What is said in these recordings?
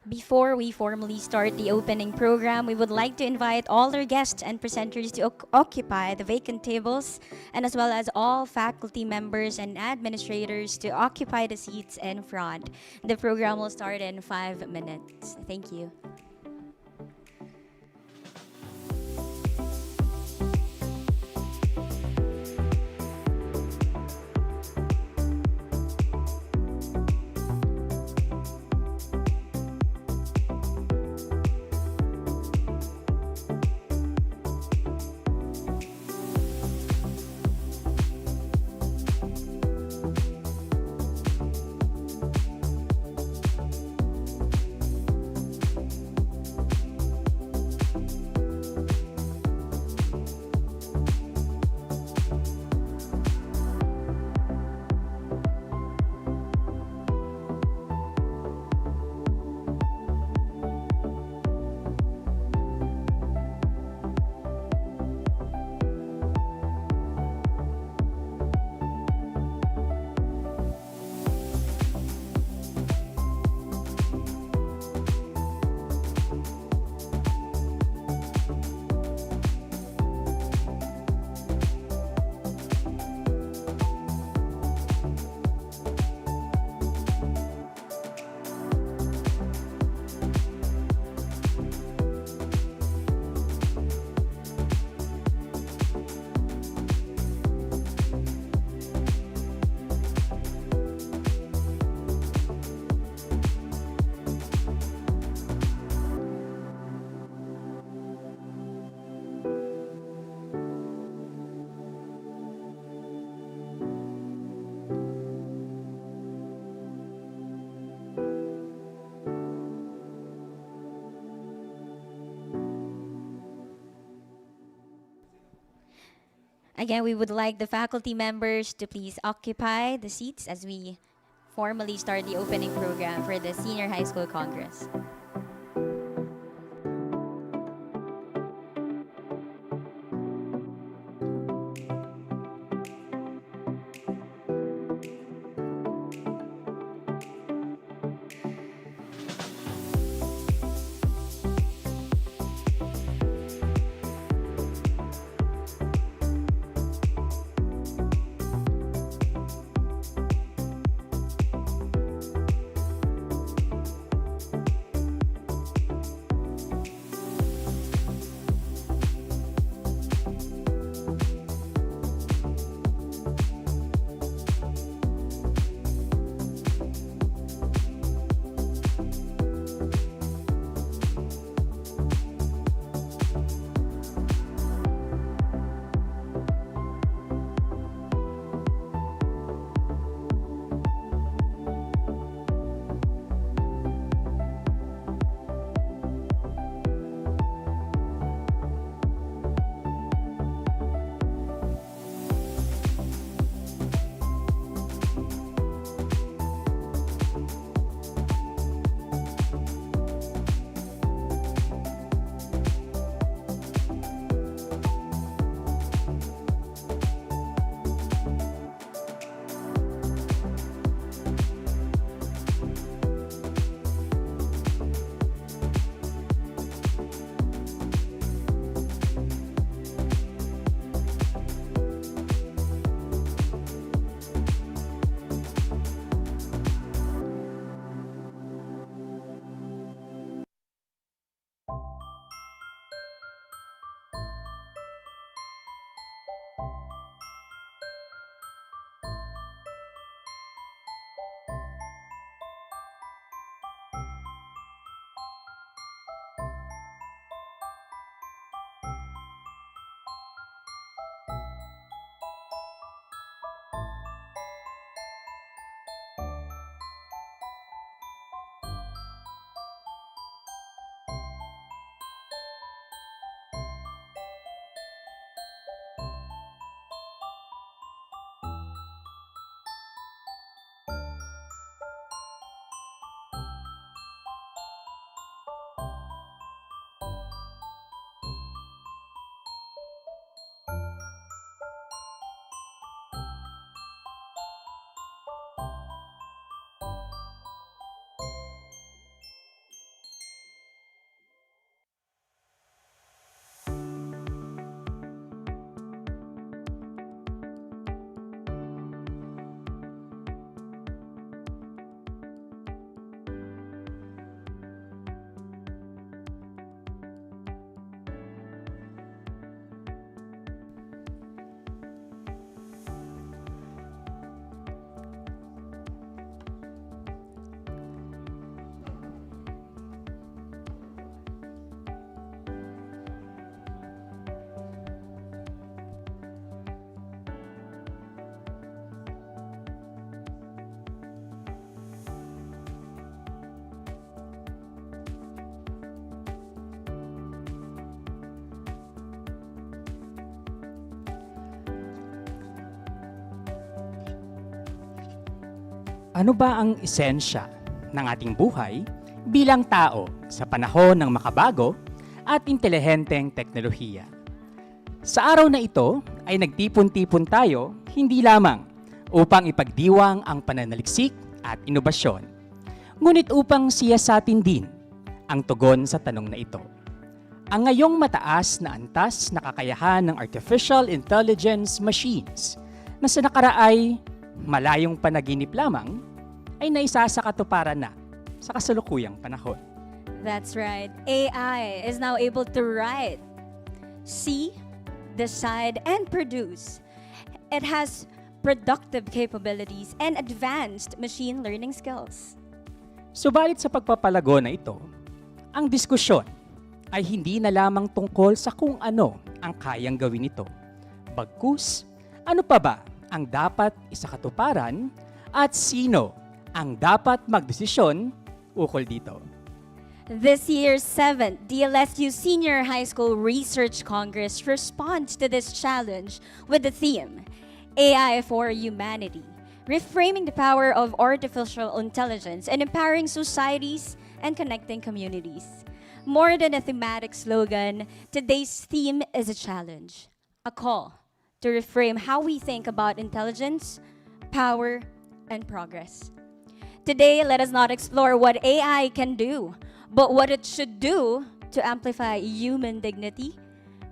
Before we formally start the opening program, we would like to invite all our guests and presenters to occupy the vacant tables, and as well as all faculty members and administrators to occupy the seats in front. The program will start in 5 minutes. Thank you. Again, we would like the faculty members to please occupy the seats as we formally start the opening program for the Senior High School Congress. Ano ba ang esensya ng ating buhay bilang tao sa panahon ng makabago at intelihenteng teknolohiya? Sa araw na ito ay nagtipon-tipon tayo hindi lamang upang ipagdiwang ang pananaliksik at inobasyon, ngunit upang siyasatin din ang tugon sa tanong na ito. Ang ngayong mataas na antas na kakayahan ng artificial intelligence machines na sa nakaraay malayong panaginip lamang ay naisa sa katuparan na sa kasalukuyang panahon. That's right. AI is now able to write, see, decide, and produce. It has productive capabilities and advanced machine learning skills. Subalit sa pagpapalago na ito, ang diskusyon ay hindi na lamang tungkol sa kung ano ang kayang gawin nito. Bagkus, ano pa ba ang dapat isakatuparan at sino ang dapat magdesisyon ukol dito? This year's 7th DLSU Senior High School Research Congress responds to this challenge with the theme, AI for Humanity, reframing the power of artificial intelligence and empowering societies and connecting communities. More than a thematic slogan, today's theme is a challenge, a call to reframe how we think about intelligence, power, and progress. Today, let us not explore what AI can do, but what it should do to amplify human dignity,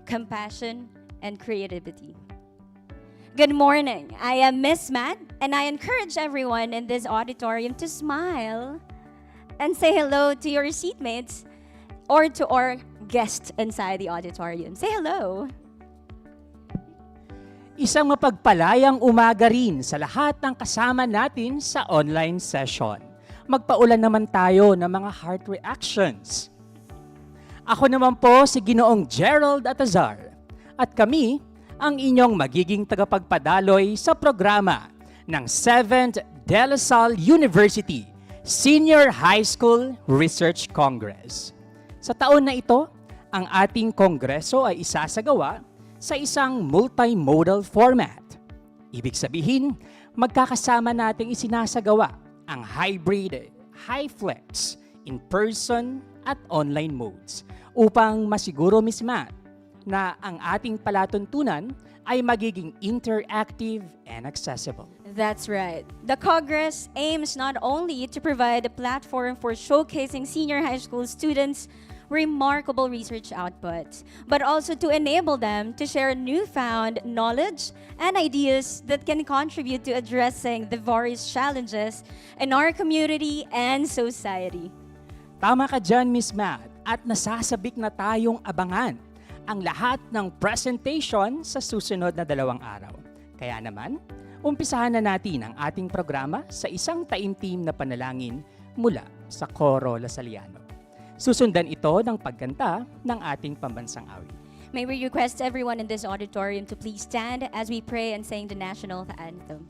compassion, and creativity. Good morning. I am Miss Matt, and I encourage everyone in this auditorium to smile and say hello to your seatmates or to our guests inside the auditorium. Say hello. Isang mapagpalayang umaga rin sa lahat ng kasama natin sa online session. Magpaulan naman tayo ng mga heart reactions. Ako naman po si Ginoong Gerald Atazar at kami ang inyong magiging tagapagpadaloy sa programa ng 7th DLSU University Senior High School Research Congress. Sa taon na ito, ang ating kongreso ay isasagawa sa isang multimodal format. Ibig sabihin, magkakasama nating isinasagawa ang hybrid, high-flex, in-person at online modes upang masiguro, Ms. Matt, na ang ating palatuntunan ay magiging interactive and accessible. That's right. The Congress aims not only to provide a platform for showcasing senior high school students' remarkable research outputs, but also to enable them to share newfound knowledge and ideas that can contribute to addressing the various challenges in our community and society. Tama ka dyan, Ms. Matt, at nasasabik na tayong abangan ang lahat ng presentation sa susunod na 2 araw. Kaya naman, umpisahan na natin ang ating programa sa isang taimtim na panalangin mula sa Coro Lasaliano. Susundan ito ng pagkanta ng ating pambansang awit. May we request everyone in this auditorium to please stand as we pray and sing the national anthem.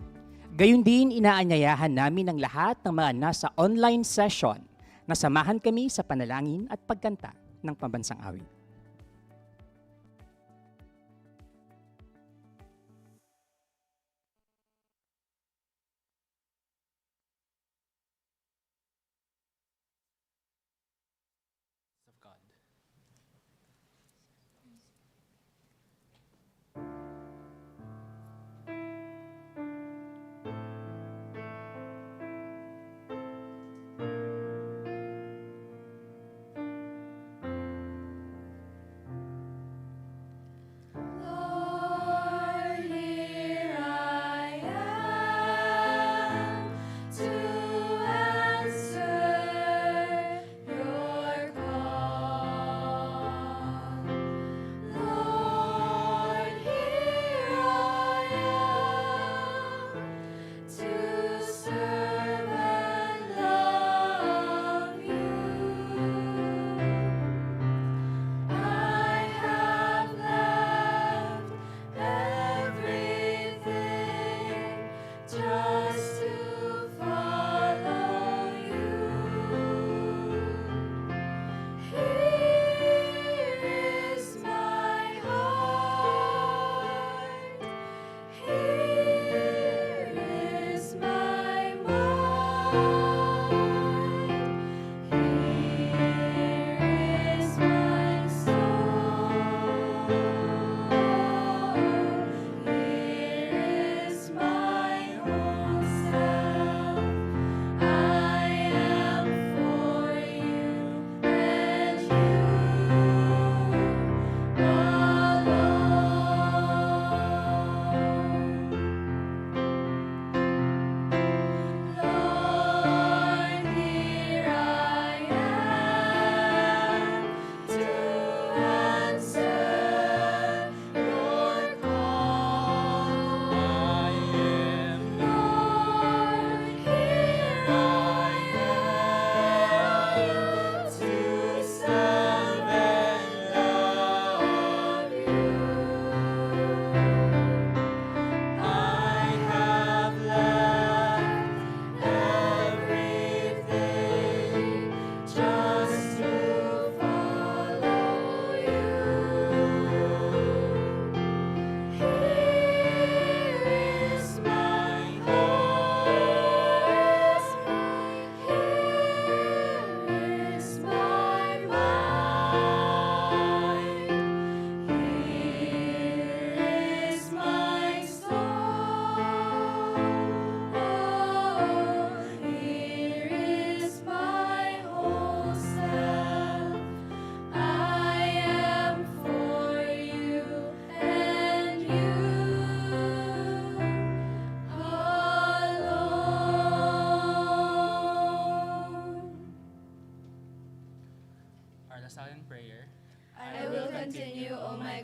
Gayun din, inaanyayahan namin ang lahat ng mga nasa online session na samahan kami sa panalangin at pagkanta ng pambansang awit.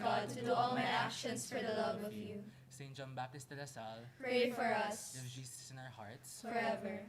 God, to do all my actions for the love of you. Saint John Baptist de la Salle, Pray for us live Jesus in our hearts. forever.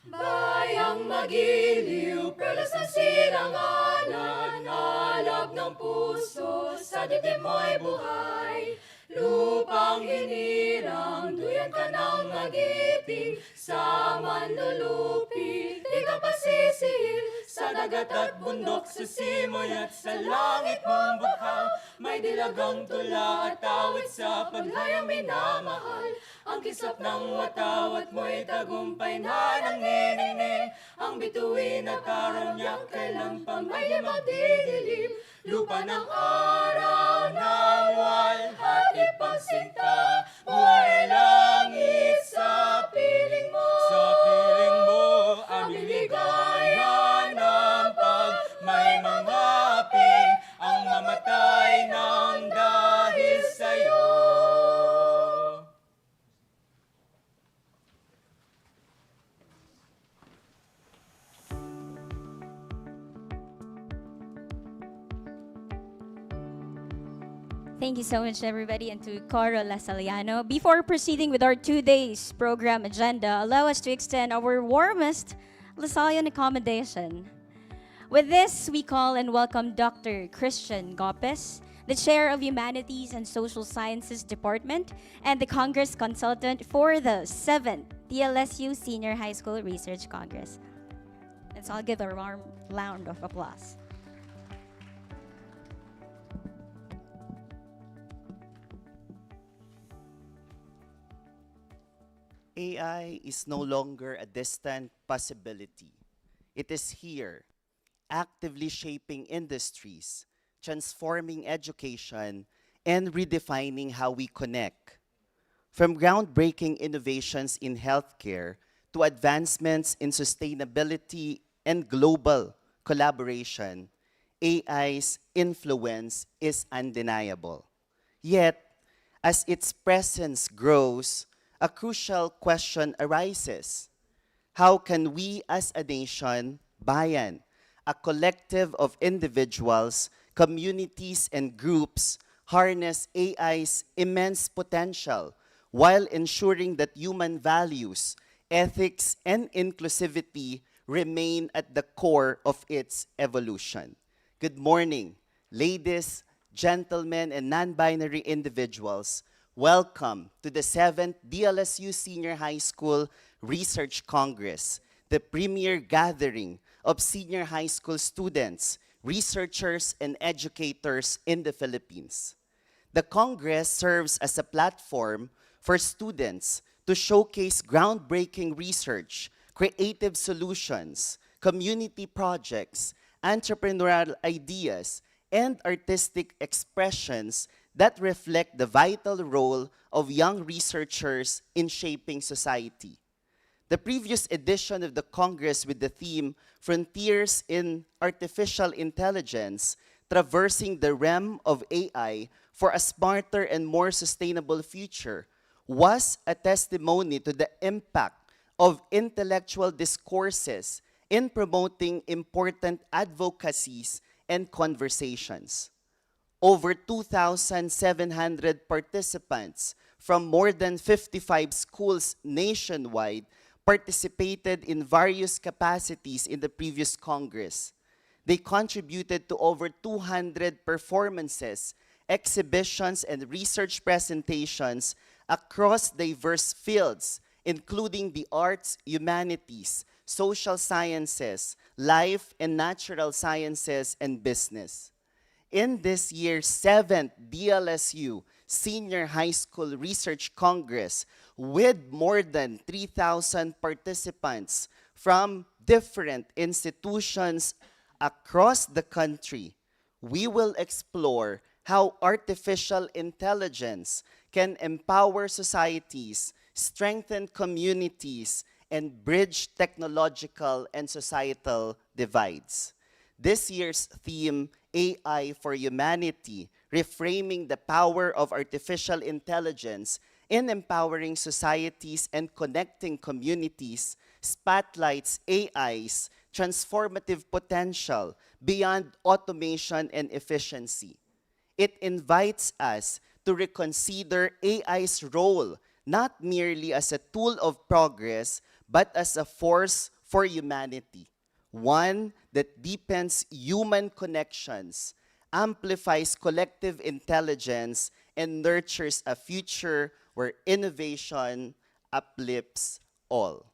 Bayang magiliw, perlas ng silanganan, alab ng puso, sa dibdib mo'y buhay. Lupang hinirang, duyan ka ng magiting, sa manlulupi, di ka pasisihil. Sa dagat at bundok, sa simoy at sa langit mong bukhaw, may dilagang tula at awit sa paglayang minamahal. Ang kislap ng watawat mo'y tagumpay na nanginginig. Ang bituin at araw niya kailan pa may di magdidilim. Lupa ng araw ng walhati pagsinta, buhay langit sa piling mo. Sa piling mo, Aming ligaya ng pag may mga ping, ang mamatay ng dahil sa'yo. Thank you so much, everybody, and to Coro Lasaliano. Before proceeding with our 2 days program agenda, allow us to extend our warmest Lasallian accommodation. With this, we call and welcome Dr. Christian Gopes, the Chair of Humanities and Social Sciences Department and the Congress Consultant for the 7th DLSU Senior High School Research Congress. Let's all give a warm round of applause. AI is no longer a distant possibility. It is here, actively shaping industries, transforming education, and redefining how we connect. From groundbreaking innovations in healthcare to advancements in sustainability and global collaboration, AI's influence is undeniable. Yet, as its presence grows, a crucial question arises. How can we as a nation, bayan, a collective of individuals, communities, and groups, harness AI's immense potential while ensuring that human values, ethics, and inclusivity remain at the core of its evolution? Good morning, ladies, gentlemen, and non-binary individuals. Welcome to the 7th DLSU Senior High School Research Congress, the premier gathering of senior high school students, researchers, and educators in the Philippines. The Congress serves as a platform for students to showcase groundbreaking research, creative solutions, community projects, entrepreneurial ideas, and artistic expressions that reflect the vital role of young researchers in shaping society. The previous edition of the Congress with the theme Frontiers in Artificial Intelligence, Traversing the Realm of AI for a Smarter and More Sustainable Future was a testimony to the impact of intellectual discourses in promoting important advocacies and conversations. Over 2,700 participants from more than 55 schools nationwide participated in various capacities in the previous Congress. They contributed to over 200 performances, exhibitions, and research presentations across diverse fields, including the arts, humanities, social sciences, life and natural sciences, and business. In this year's 7th DLSU Senior High School Research Congress, with more than 3,000 participants from different institutions across the country, we will explore how artificial intelligence can empower societies, strengthen communities, and bridge technological and societal divides. This year's theme, AI for Humanity, Reframing the Power of Artificial Intelligence in Empowering Societies and Connecting Communities, spotlights AI's transformative potential beyond automation and efficiency. It invites us to reconsider AI's role not merely as a tool of progress, but as a force for humanity, one that deepens human connections, amplifies collective intelligence, and nurtures a future where innovation uplifts all.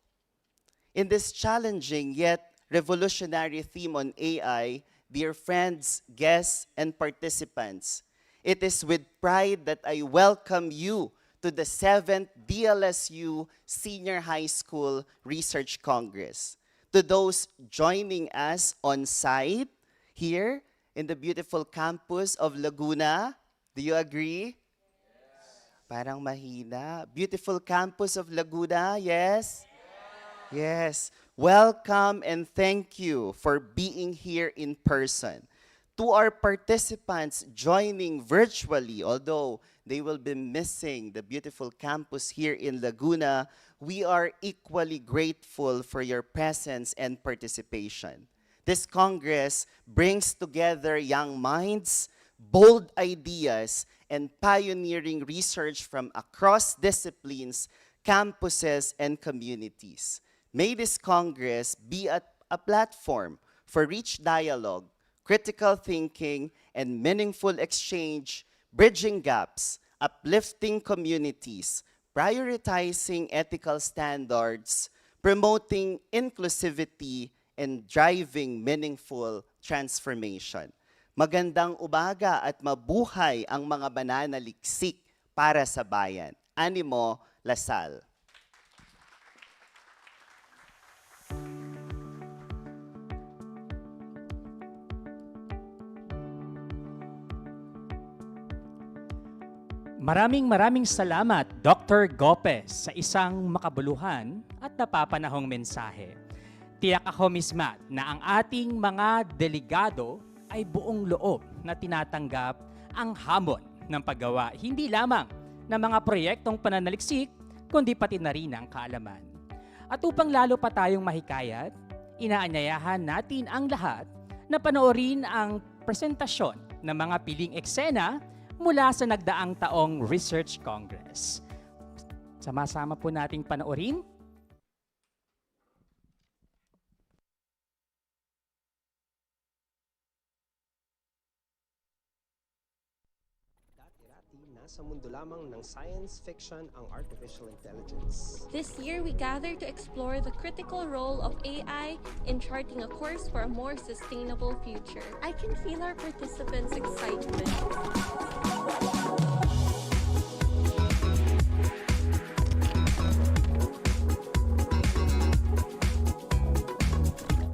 In this challenging yet revolutionary theme on AI, dear friends, guests, and participants, it is with pride that I welcome you to the 7th DLSU Senior High School Research Congress. To those joining us on site here in the beautiful campus of Laguna, do you agree? Parang mahina. Beautiful campus of Laguna, yes? Yes. Welcome and thank you for being here in person. To our participants joining virtually, although they will be missing the beautiful campus here in Laguna, we are equally grateful for your presence and participation. This Congress brings together young minds, bold ideas, and pioneering research from across disciplines, campuses, and communities. May this Congress be a platform for rich dialogue, critical thinking, and meaningful exchange, bridging gaps, uplifting communities, prioritizing ethical standards, promoting inclusivity, and driving meaningful transformation. Magandang umaga at mabuhay ang mga mananaliksik para sa bayan. Animo, Lasal. Maraming salamat, Dr. Gopez, sa isang makabuluhan at napapanahong mensahe. Tiyak ako, Ms. Matt, na ang ating mga delegado ay buong loob na tinatanggap ang hamon ng paggawa hindi lamang ng mga proyektong pananaliksik, kundi pati na rin ang kaalaman. At upang lalo pa tayong mahikayat, inaanyayahan natin ang lahat na panoorin ang presentasyon ng mga piling eksena mula sa nagdaang taong Research Congress. Sama-sama po nating panoorin. Sa mundo lamang ng science fiction ang artificial intelligence. This year, we gather to explore the critical role of AI in charting a course for a more sustainable future. I can feel our participants' excitement.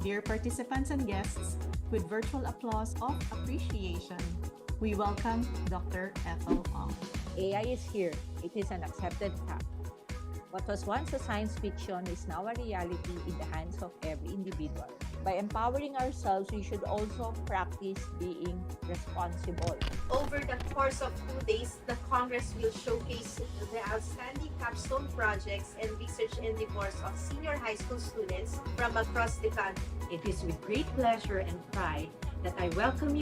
Dear participants and guests, with virtual applause of appreciation, we welcome Dr. Ethel Ong. AI is here. It is an accepted fact. What was once a science fiction is now a reality in the hands of every individual. By empowering ourselves, we should also practice being responsible. Over the course of 2 days, the Congress will showcase the outstanding capstone projects and research endeavors of senior high school students from across the country. It is with great pleasure and pride that I welcome you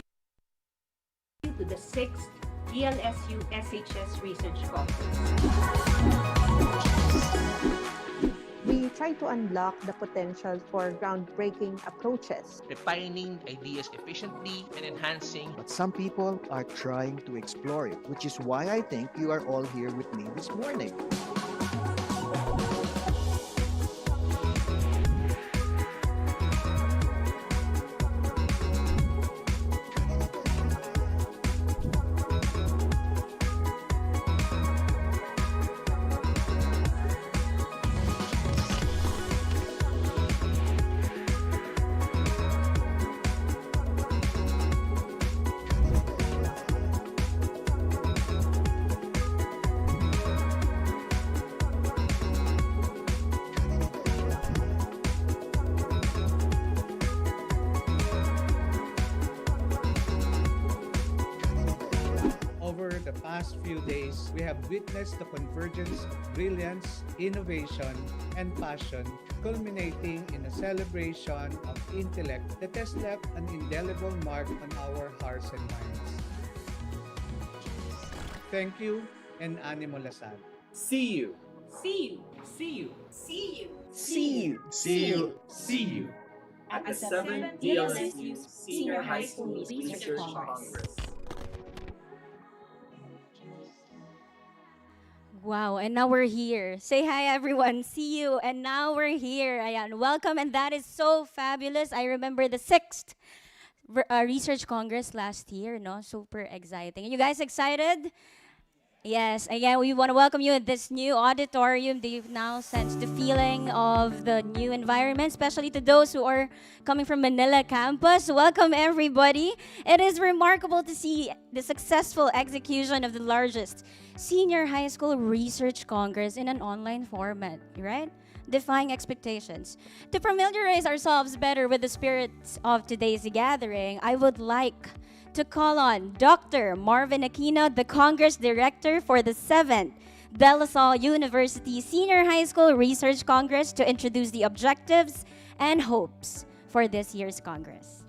to the 6th DLSU SHS Research Conference. We try to unlock the potential for groundbreaking approaches. Refining ideas efficiently and enhancing. But some people are trying to explore it, which is why I think you are all here with me this morning. past few days, we have witnessed the convergence of brilliance, innovation, and passion, culminating in a celebration of intellect that has left an indelible mark on our hearts and minds. Thank you, and Animo Lasal. See you. See you. See you. See you. See you. See you. See you. At the 7th DLSU Senior High School Research Congress. Wow, and now we're here. Say hi, everyone. See you. And now we're here. Ayan, welcome. And that is so fabulous. I remember the 6th Research Congress last year, no? Super exciting. Are you guys excited? Yes, again, we want to welcome you in this new auditorium. Do you now sense the feeling of the new environment, especially to those who are coming from Manila campus? Welcome, everybody. It is remarkable to see the successful execution of the largest senior high school research congress in an online format, right? Defying expectations. To familiarize ourselves better with the spirits of today's gathering, I would like to call on Dr. Marvin Aquino, the Congress Director for the 7th Salle University Senior High School Research Congress, to introduce the objectives and hopes for this year's Congress.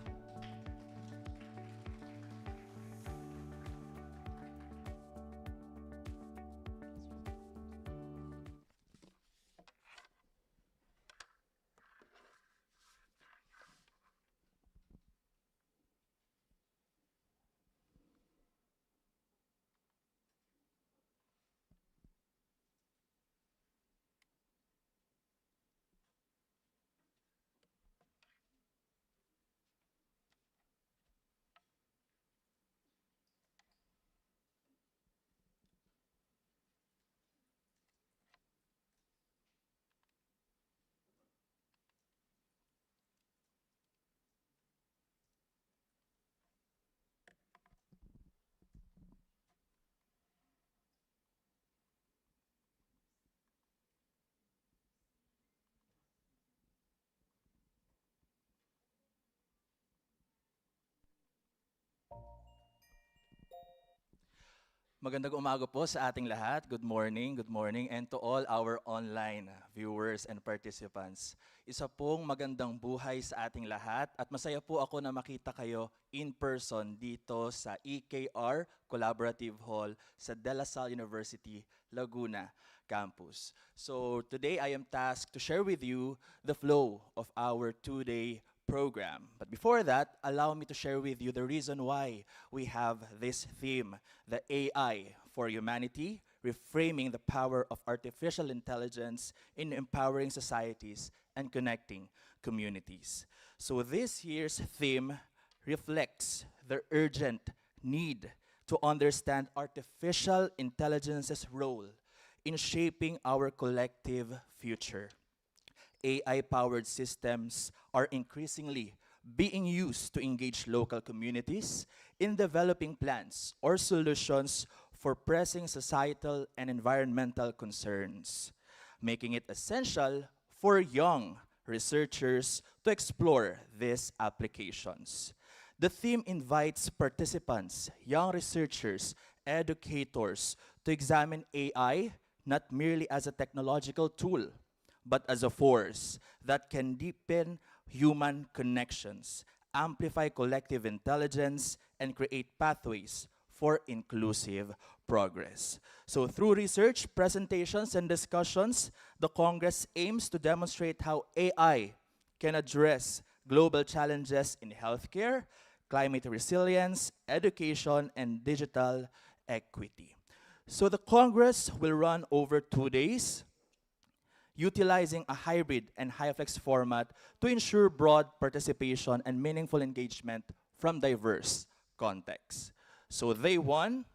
Magandang umaga po sa ating lahat. Good morning, and to all our online viewers and participants. Isa pong magandang buhay sa ating lahat at masaya po ako na makita kayo in person dito sa EKR Collaborative Hall sa De La Salle University, Laguna campus. So today I am tasked to share with you the flow of our two-day program. But before that, allow me to share with you the reason why we have this theme, the AI for humanity, reframing the power of artificial intelligence in empowering societies and connecting communities. So this year's theme reflects the urgent need to understand artificial intelligence's role in shaping our collective future. AI-powered systems are increasingly being used to engage local communities in developing plans or solutions for pressing societal and environmental concerns, making it essential for young researchers to explore these applications. The theme invites participants, young researchers, educators, to examine AI not merely as a technological tool, but as a force that can deepen human connections, amplify collective intelligence, and create pathways for inclusive progress. So through research, presentations, and discussions, the Congress aims to demonstrate how AI can address global challenges in healthcare, climate resilience, education, and digital equity. So the Congress will run over 2 days, utilizing a hybrid and high-flex format to ensure broad participation and meaningful engagement from diverse contexts. So day one,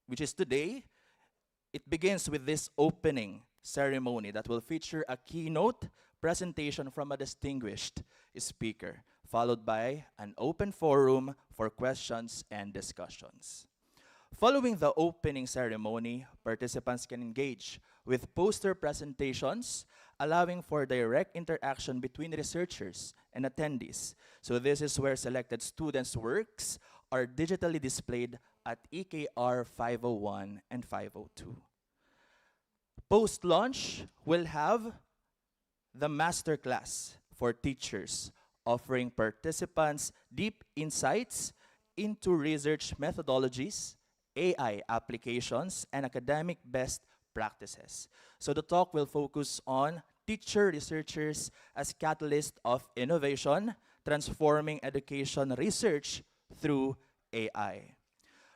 which is today, it begins with this opening ceremony that will feature a keynote presentation from a distinguished speaker, followed by an open forum for questions and discussions. Following the opening ceremony, participants can engage with poster presentations, allowing for direct interaction between researchers and attendees. So this is where selected students' works are digitally displayed at EKR 501 and 502. Post-launch, we'll have the masterclass for teachers, offering participants deep insights into research methodologies, AI applications, and academic best practices. So the talk will focus on teacher researchers as catalyst of innovation, transforming education research through AI.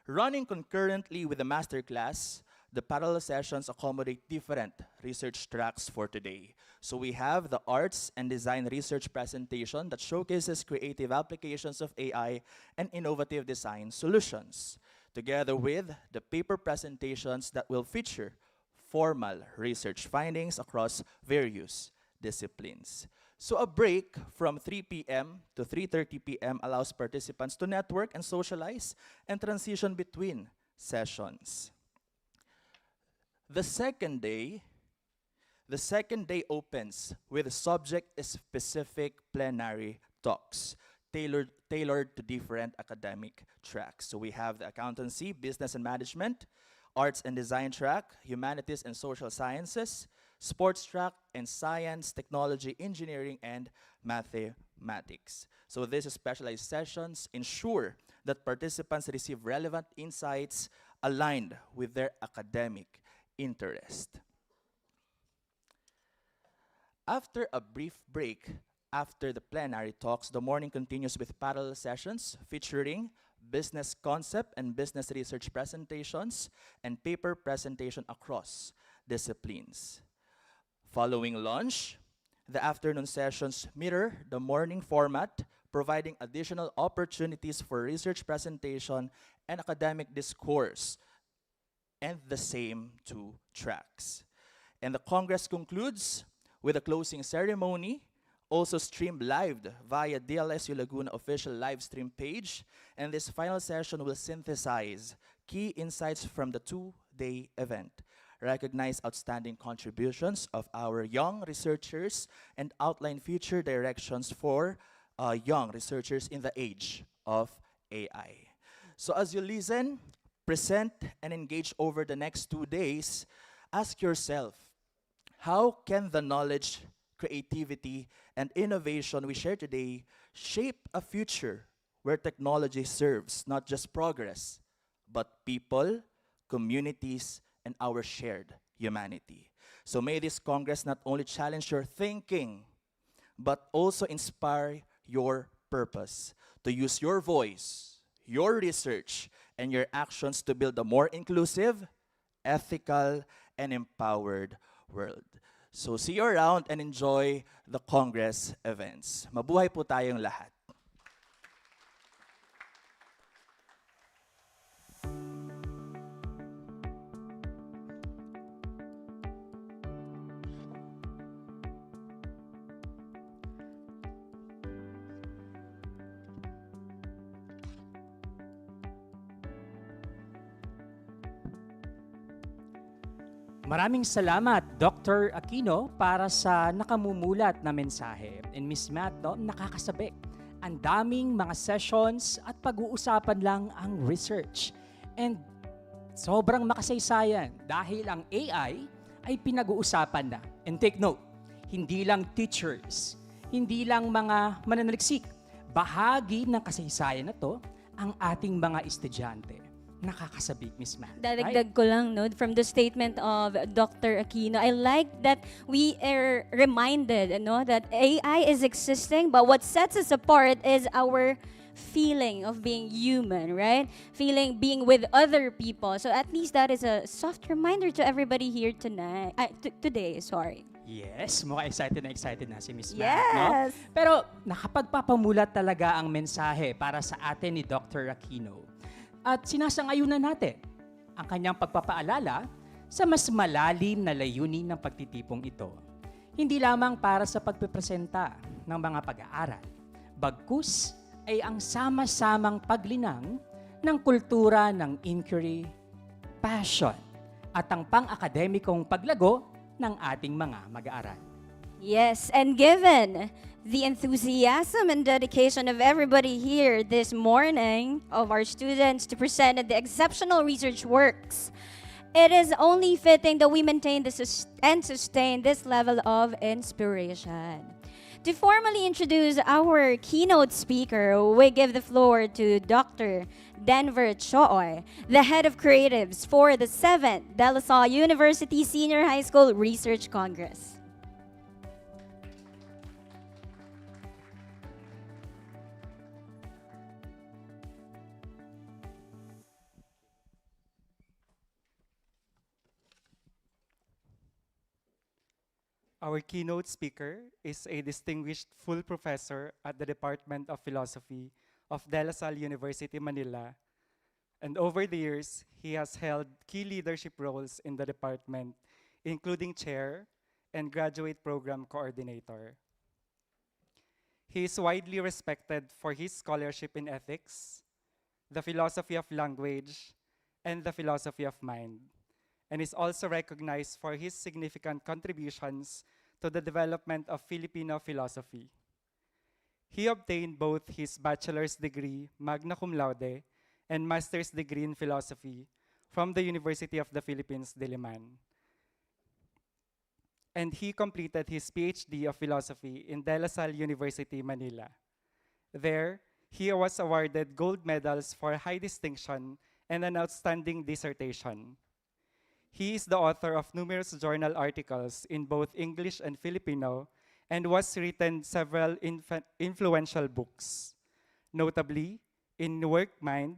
Running concurrently with the masterclass, the parallel sessions accommodate different research tracks for today. So we have the arts and design research presentation that showcases creative applications of AI and innovative design solutions, together with the paper presentations that will feature formal research findings across various disciplines. So a break from 3 p.m. to 3:30 p.m. allows participants to network and socialize and transition between sessions. The second day opens with subject-specific plenary talks tailored to different academic tracks. So we have the accountancy, business and management, arts and design track, humanities and social sciences, sports track, and science, technology, engineering, and mathematics. So these specialized sessions ensure that participants receive relevant insights aligned with their academic interest. After a brief break after the plenary talks, the morning continues with parallel sessions featuring business concept and business research presentations and paper presentation across disciplines. Following lunch, the afternoon sessions mirror the morning format, providing additional opportunities for research presentation and academic discourse, and the same two tracks. And the Congress concludes with a closing ceremony, also streamed live via DLSU Laguna official live stream page. And this final session will synthesize key insights from the two-day event, recognize outstanding contributions of our young researchers, and outline future directions for young researchers in the age of AI. So as you listen, present, and engage over the next 2 days, ask yourself, how can the knowledge, creativity, and innovation we share today shape a future where technology serves not just progress, but people, communities, and our shared humanity? So may this Congress not only challenge your thinking, but also inspire your purpose to use your voice, your research, and your actions to build a more inclusive, ethical, and empowered world. So see you around and enjoy the Congress events. Mabuhay po tayong lahat. Maraming salamat, Dr. Aquino, para sa nakamumulat na mensahe. And Ms. Matt, no, nakakasabik. Ang daming mga sessions at pag-uusapan lang ang research. And sobrang makasaysayan dahil ang AI ay pinag-uusapan na. And take note, hindi lang teachers, hindi lang mga mananaliksik. Bahagi ng kasaysayan na to ang ating mga estudyante. Nakakasabik, Miss Matt. Dadagdag ko lang, no, from the statement of Dr. Aquino, I like that we are reminded, no, that AI is existing, but what sets us apart is our feeling of being human, right? Being with other people. So at least that is a soft reminder to everybody here tonight. Today, sorry. Yes, mukhang excited na si Miss Yes. Matt, no? Pero nakapagpapamulat talaga ang mensahe para sa atin ni Dr. Aquino. At sinasangayunan natin ang kanyang pagpapaalala sa mas malalim na layunin ng pagtitipong ito. Hindi lamang para sa pagpipresenta ng mga pag-aaral, bagkus ay ang sama-samang paglinang ng kultura ng inquiry, passion, at ang pang-akademikong paglago ng ating mga mag-aaral. Yes, and given the enthusiasm and dedication of everybody here this morning, of our students to present the exceptional research works, it is only fitting that we maintain and sustain this level of inspiration. To formally introduce our keynote speaker, we give the floor to Dr. Denver Chooy, the head of creatives for the 7th DLSU University Senior High School Research Congress. Our keynote speaker is a distinguished full professor at the Department of Philosophy of De La Salle University, Manila. And over the years, he has held key leadership roles in the department, including chair and graduate program coordinator. He is widely respected for his scholarship in ethics, the philosophy of language, and the philosophy of mind, and is also recognized for his significant contributions to the development of Filipino philosophy. He obtained both his bachelor's degree, magna cum laude, and master's degree in philosophy from the University of the Philippines, Diliman. And he completed his PhD of philosophy in De La Salle University, Manila. There, he was awarded gold medals for high distinction and an outstanding dissertation. He is the author of numerous journal articles in both English and Filipino and was written several influential books. Notably, in Work Mind,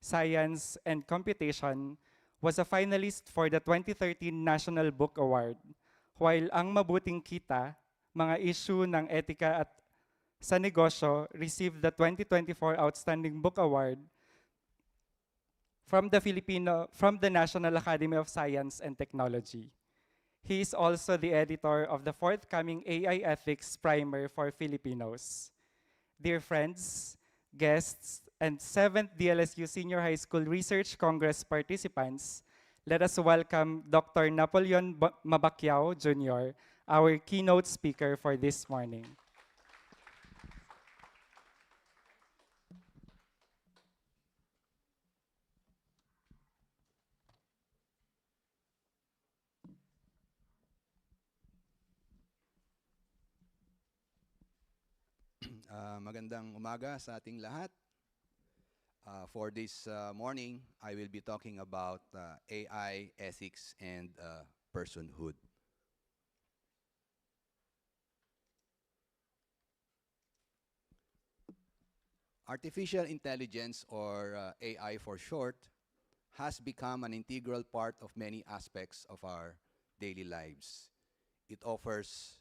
Science and Computation, was a finalist for the 2013 National Book Award, while Ang Mabuting Kita, Mga Issue ng Etika at sa Negosyo received the 2024 Outstanding Book Award from the National Academy of Science and Technology. He is also the editor of the forthcoming AI Ethics Primer for Filipinos. Dear friends, guests, and 7th DLSU Senior High School Research Congress participants, let us welcome Dr. Napoleon Mabakyao Jr., our keynote speaker for this morning. Magandang umaga sa ating lahat. For this morning, I will be talking about AI, ethics, and personhood. Artificial intelligence, or AI for short, has become an integral part of many aspects of our daily lives. It offers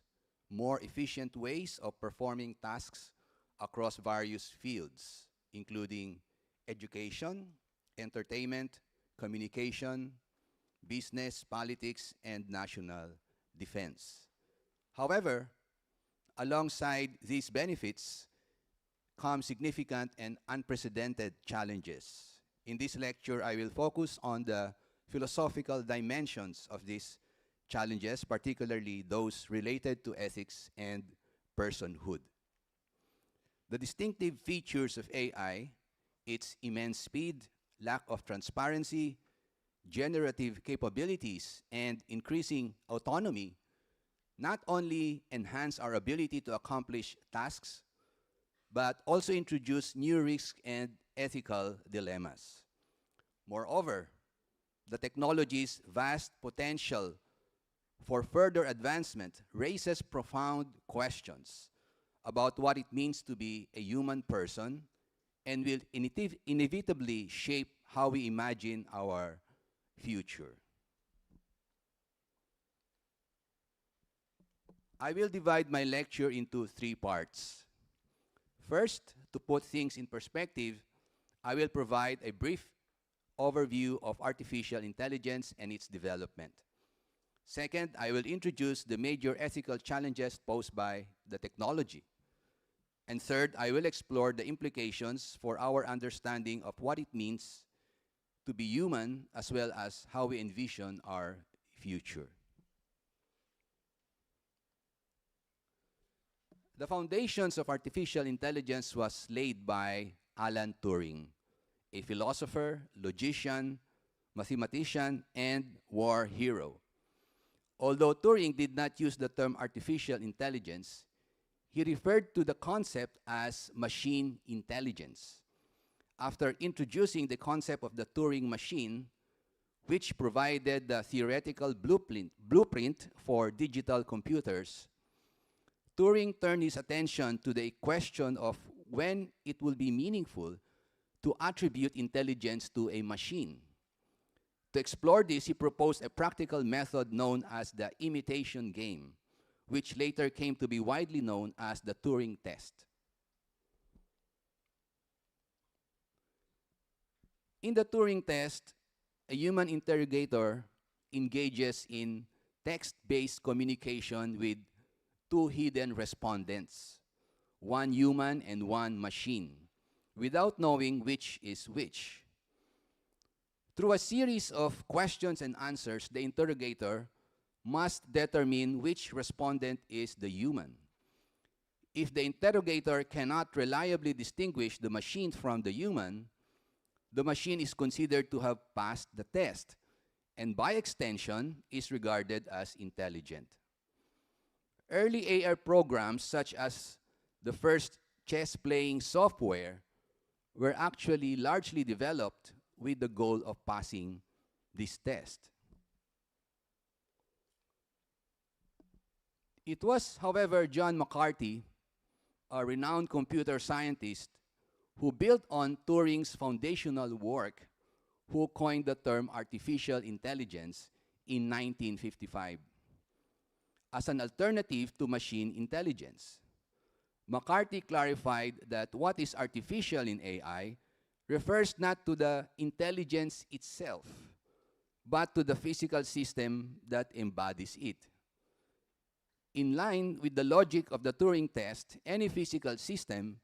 more efficient ways of performing tasks across various fields, including education, entertainment, communication, business, politics, and national defense. However, alongside these benefits come significant and unprecedented challenges. In this lecture, I will focus on the philosophical dimensions of these challenges, particularly those related to ethics and personhood. The distinctive features of AI, its immense speed, lack of transparency, generative capabilities, and increasing autonomy, not only enhance our ability to accomplish tasks, but also introduce new risks and ethical dilemmas. Moreover, the technology's vast potential for further advancement raises profound questions about what it means to be a human person and will inevitably shape how we imagine our future. I will divide my lecture into three parts. First, to put things in perspective, I will provide a brief overview of artificial intelligence and its development. Second, I will introduce the major ethical challenges posed by the technology. And third, I will explore the implications for our understanding of what it means to be human, as well as how we envision our future. The foundations of artificial intelligence was laid by Alan Turing, a philosopher, logician, mathematician, and war hero. Although Turing did not use the term artificial intelligence, he referred to the concept as machine intelligence. After introducing the concept of the Turing machine, which provided the theoretical blueprint for digital computers, Turing turned his attention to the question of when it will be meaningful to attribute intelligence to a machine. To explore this, he proposed a practical method known as the imitation game, which later came to be widely known as the Turing test. In the Turing test, a human interrogator engages in text-based communication with two hidden respondents, one human and one machine, without knowing which is which. Through a series of questions and answers, the interrogator must determine which respondent is the human. If the interrogator cannot reliably distinguish the machine from the human, the machine is considered to have passed the test, and by extension, is regarded as intelligent. Early AI programs, such as the first chess-playing software, were actually largely developed with the goal of passing this test. It was, however, John McCarthy, a renowned computer scientist, who built on Turing's foundational work, who coined the term artificial intelligence in 1955 as an alternative to machine intelligence. McCarthy clarified that what is artificial in AI refers not to the intelligence itself, but to the physical system that embodies it. In line with the logic of the Turing test, any physical system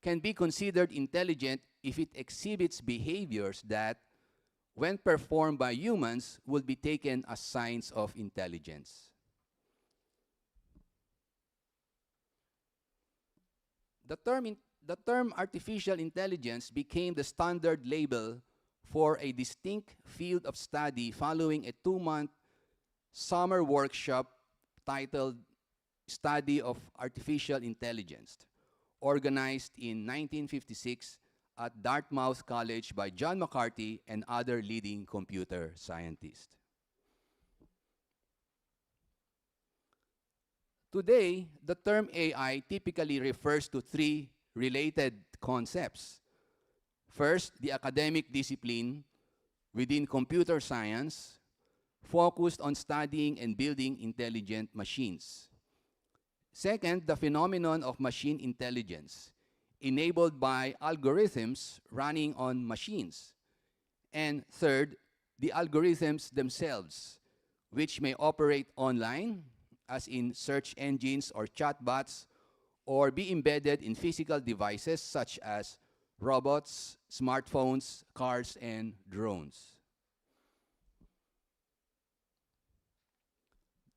can be considered intelligent if it exhibits behaviors that, when performed by humans, will be taken as signs of intelligence. The term artificial intelligence became the standard label for a distinct field of study following a 2-month summer workshop titled Study of Artificial Intelligence, organized in 1956 at Dartmouth College by John McCarthy and other leading computer scientists. Today, the term AI typically refers to 3 related concepts. First, the academic discipline within computer science focused on studying and building intelligent machines. Second, the phenomenon of machine intelligence, enabled by algorithms running on machines. And third, the algorithms themselves, which may operate online, as in search engines or chatbots, or be embedded in physical devices such as robots, smartphones, cars, and drones.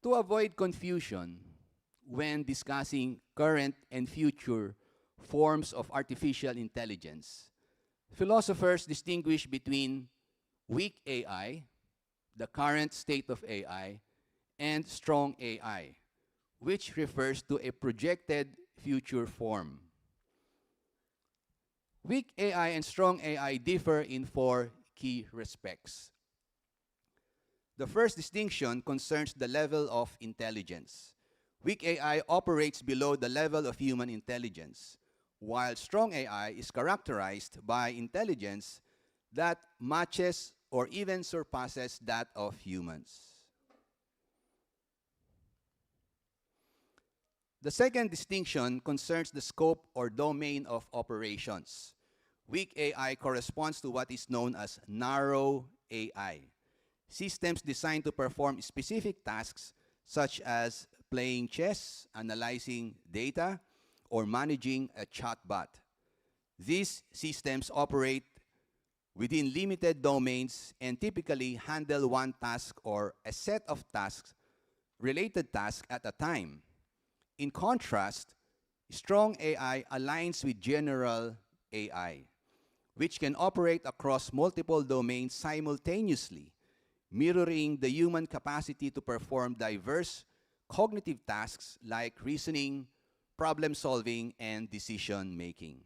To avoid confusion when discussing current and future forms of artificial intelligence, philosophers distinguish between weak AI, the current state of AI, and strong AI, which refers to a projected future form. Weak AI and strong AI differ in 4 key respects. The first distinction concerns the level of intelligence. Weak AI operates below the level of human intelligence, while strong AI is characterized by intelligence that matches or even surpasses that of humans. The second distinction concerns the scope or domain of operations. Weak AI corresponds to what is known as narrow AI, systems designed to perform specific tasks such as playing chess, analyzing data, or managing a chatbot. These systems operate within limited domains and typically handle one task or a set of tasks, related tasks at a time. In contrast, Strong AI aligns with general AI, which can operate across multiple domains simultaneously, mirroring the human capacity to perform diverse cognitive tasks like reasoning, problem solving, and decision making.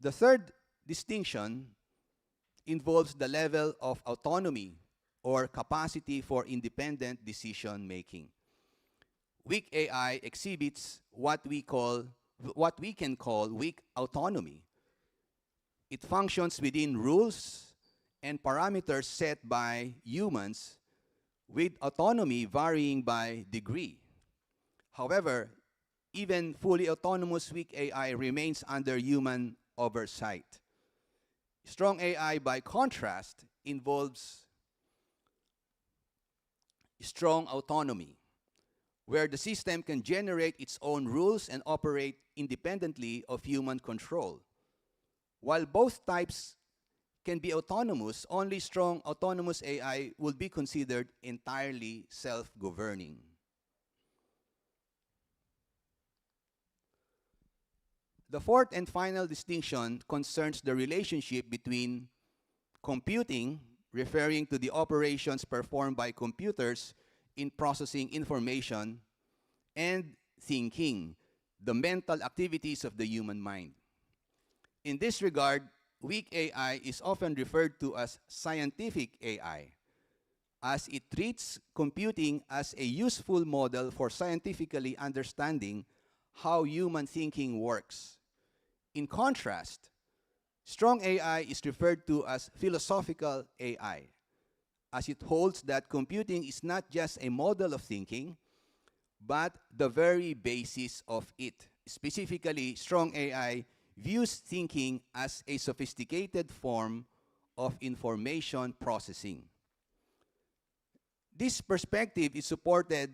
The third distinction involves the level of autonomy or capacity for independent decision making. Weak AI exhibits what we can call weak autonomy. It functions within rules and parameters set by humans, with autonomy varying by degree. However, even fully autonomous weak AI remains under human oversight. Strong AI, by contrast, involves strong autonomy, where the system can generate its own rules and operate independently of human control. While both types can be autonomous, only strong autonomous AI will be considered entirely self-governing. The fourth and final distinction concerns the relationship between computing, referring to the operations performed by computers in processing information, and thinking, the mental activities of the human mind. In this regard, weak AI is often referred to as scientific AI, as it treats computing as a useful model for scientifically understanding how human thinking works. In contrast, strong AI is referred to as philosophical AI, as it holds that computing is not just a model of thinking, but the very basis of it. Specifically, strong AI views thinking as a sophisticated form of information processing. This perspective is supported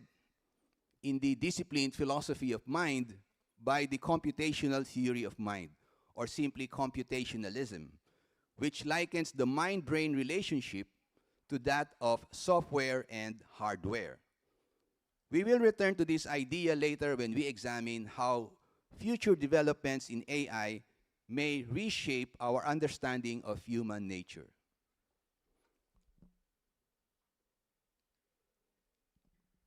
in the disciplined philosophy of mind by the computational theory of mind, or simply computationalism, which likens the mind-brain relationship to that of software and hardware. We will return to this idea later when we examine how future developments in AI may reshape our understanding of human nature.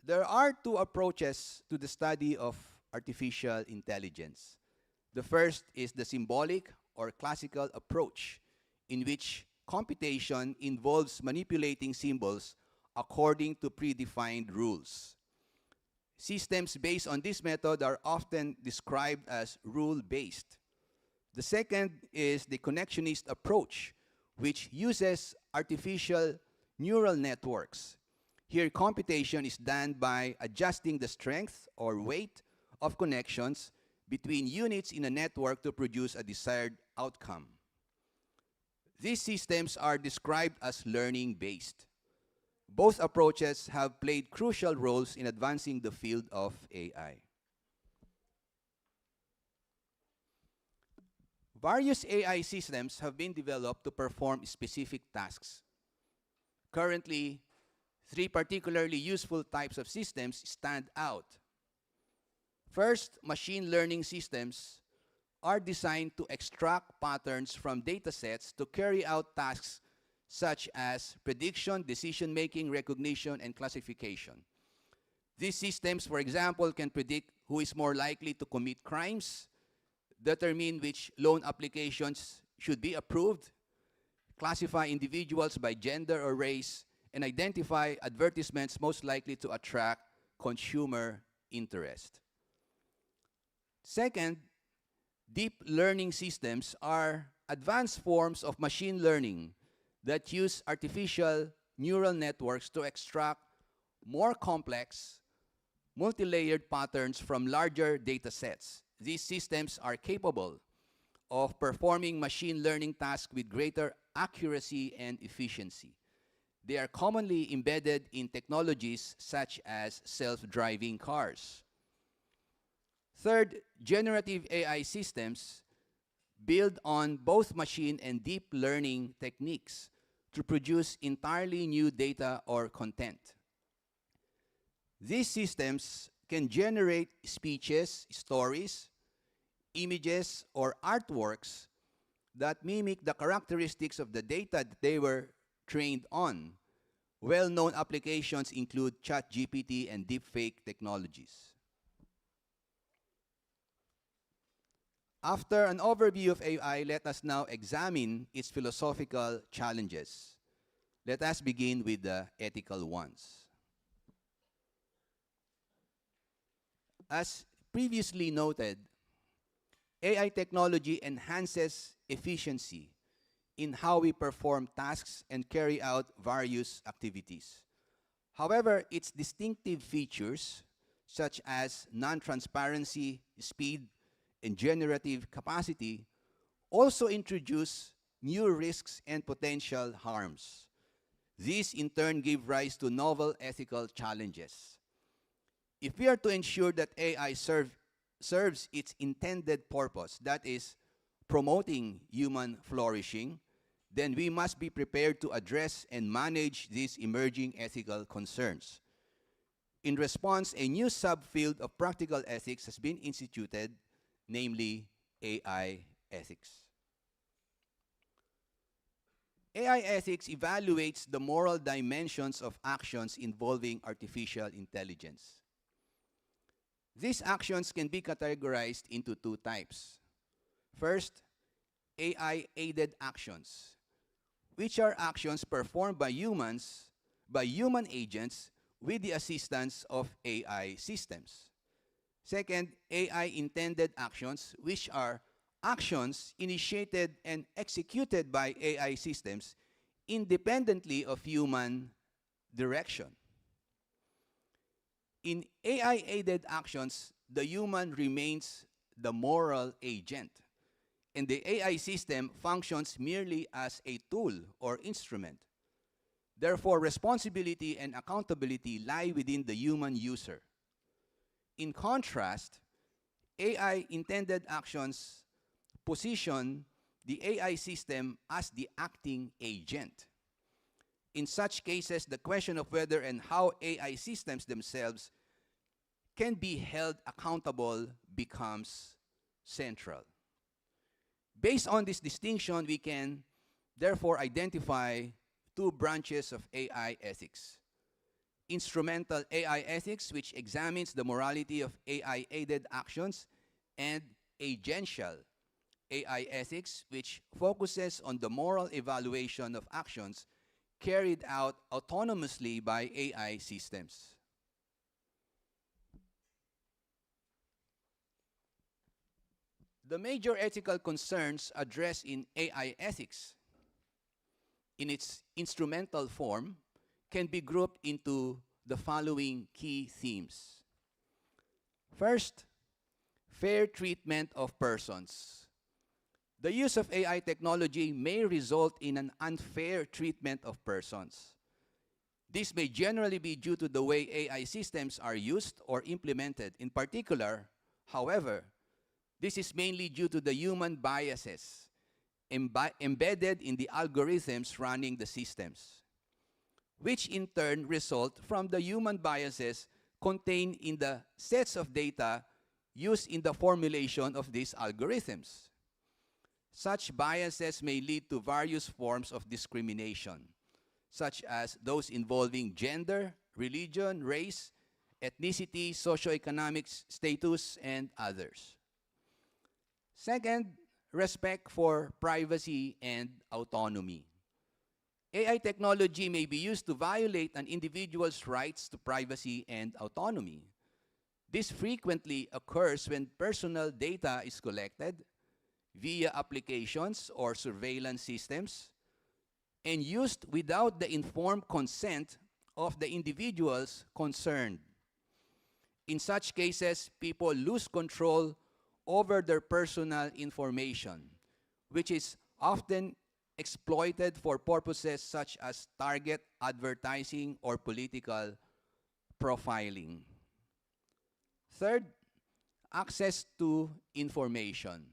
There are two approaches to the study of artificial intelligence. The first is the symbolic or classical approach, in which computation involves manipulating symbols according to predefined rules. Systems based on this method are often described as rule-based. The second is the connectionist approach, which uses artificial neural networks. Here, computation is done by adjusting the strength or weight of connections between units in a network to produce a desired outcome. These systems are described as learning-based. Both approaches have played crucial roles in advancing the field of AI. Various AI systems have been developed to perform specific tasks. Currently, three particularly useful types of systems stand out. First, machine learning systems are designed to extract patterns from datasets to carry out tasks such as prediction, decision-making, recognition, and classification. These systems, for example, can predict who is more likely to commit crimes, determine which loan applications should be approved, classify individuals by gender or race, and identify advertisements most likely to attract consumer interest. Second, deep learning systems are advanced forms of machine learning that use artificial neural networks to extract more complex, multi-layered patterns from larger data sets. These systems are capable of performing machine learning tasks with greater accuracy and efficiency. They are commonly embedded in technologies such as self-driving cars. Third, generative AI systems build on both machine and deep learning techniques to produce entirely new data or content. These systems can generate speeches, stories, images, or artworks that mimic the characteristics of the data that they were trained on. Well-known applications include ChatGPT and deepfake technologies. After an overview of AI, let us now examine its philosophical challenges. Let us begin with the ethical ones. As previously noted, AI technology enhances efficiency in how we perform tasks and carry out various activities. However, its distinctive features, such as non-transparency, speed, and generative capacity, also introduce new risks and potential harms. These in turn give rise to novel ethical challenges. If we are to ensure that AI serves its intended purpose, that is, promoting human flourishing, then we must be prepared to address and manage these emerging ethical concerns. In response, a new subfield of practical ethics has been instituted, namely AI ethics. AI ethics evaluates the moral dimensions of actions involving artificial intelligence. These actions can be categorized into two types. First, AI-aided actions, which are actions performed by human agents with the assistance of AI systems. Second, AI-intended actions, which are actions initiated and executed by AI systems independently of human direction. In AI-aided actions, the human remains the moral agent, and the AI system functions merely as a tool or instrument. Therefore, responsibility and accountability lie within the human user. In contrast, AI-intended actions position the AI system as the acting agent. In such cases, the question of whether and how AI systems themselves can be held accountable becomes central. Based on this distinction, we can therefore identify two branches of AI ethics. Instrumental AI ethics, which examines the morality of AI-aided actions, and agential AI ethics, which focuses on the moral evaluation of actions carried out autonomously by AI systems. The major ethical concerns addressed in AI ethics in its instrumental form can be grouped into the following key themes. First, fair treatment of persons. The use of AI technology may result in an unfair treatment of persons. This may generally be due to the way AI systems are used or implemented. In particular, however, this is mainly due to the human biases embedded in the algorithms running the systems, which in turn result from the human biases contained in the sets of data used in the formulation of these algorithms. Such biases may lead to various forms of discrimination, such as those involving gender, religion, race, ethnicity, socioeconomic status, and others. Second, respect for privacy and autonomy. AI technology may be used to violate an individual's rights to privacy and autonomy. This frequently occurs when personal data is collected via applications or surveillance systems and used without the informed consent of the individuals concerned. In such cases, people lose control over their personal information, which is often exploited for purposes such as target advertising or political profiling. Third, access to information.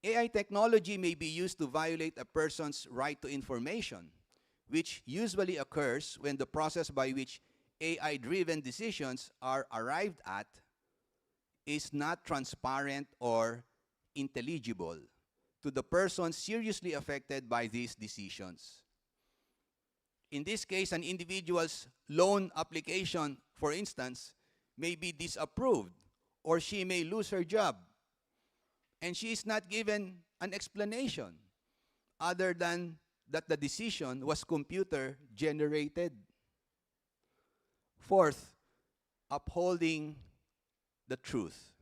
AI technology may be used to violate a person's right to information, which usually occurs when the process by which AI-driven decisions are arrived at is not transparent or intelligible to the person seriously affected by these decisions. In this case, an individual's loan application, for instance, may be disapproved, or she may lose her job, and she is not given an explanation other than that the decision was computer generated. Fourth, upholding the truth.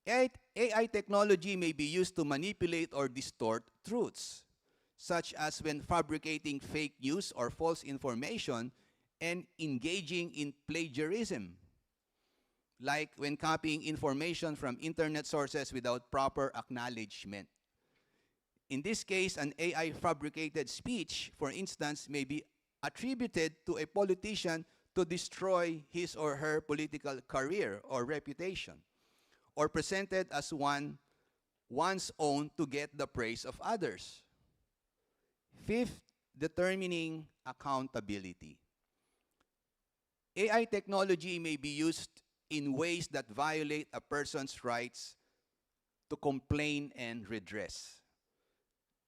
AI technology may be used to manipulate or distort truths, such as when fabricating fake news or false information and engaging in plagiarism, like when copying information from internet sources without proper acknowledgement. In this case, an AI fabricated speech, for instance, may be attributed to a politician to destroy his or her political career or reputation, or presented as one's own to get the praise of others. Fifth, determining accountability. AI technology may be used in ways that violate a person's rights to complain and redress.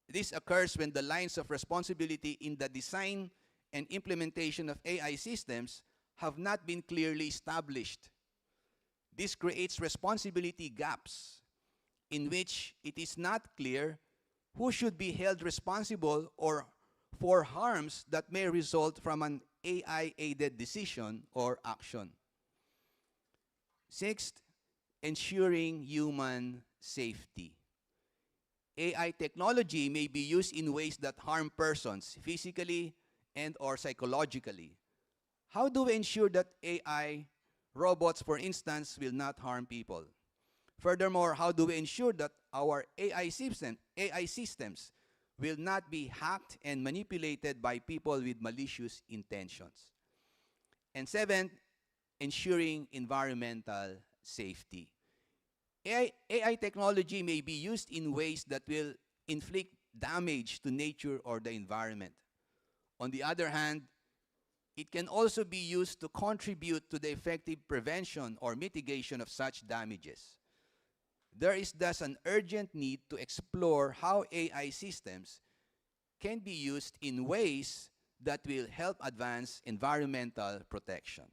This occurs when the lines of responsibility in the design and implementation of AI systems have not been clearly established. This creates responsibility gaps in which it is not clear who should be held responsible or for harms that may result from an AI-aided decision or action. Sixth, ensuring human safety. AI technology may be used in ways that harm persons physically and or psychologically. How do we ensure that AI robots, for instance, will not harm people? Furthermore, how do we ensure that our AI systems will not be hacked and manipulated by people with malicious intentions? And seventh, ensuring environmental safety. AI technology may be used in ways that will inflict damage to nature or the environment. On the other hand, it can also be used to contribute to the effective prevention or mitigation of such damages. There is thus an urgent need to explore how AI systems can be used in ways that will help advance environmental protection.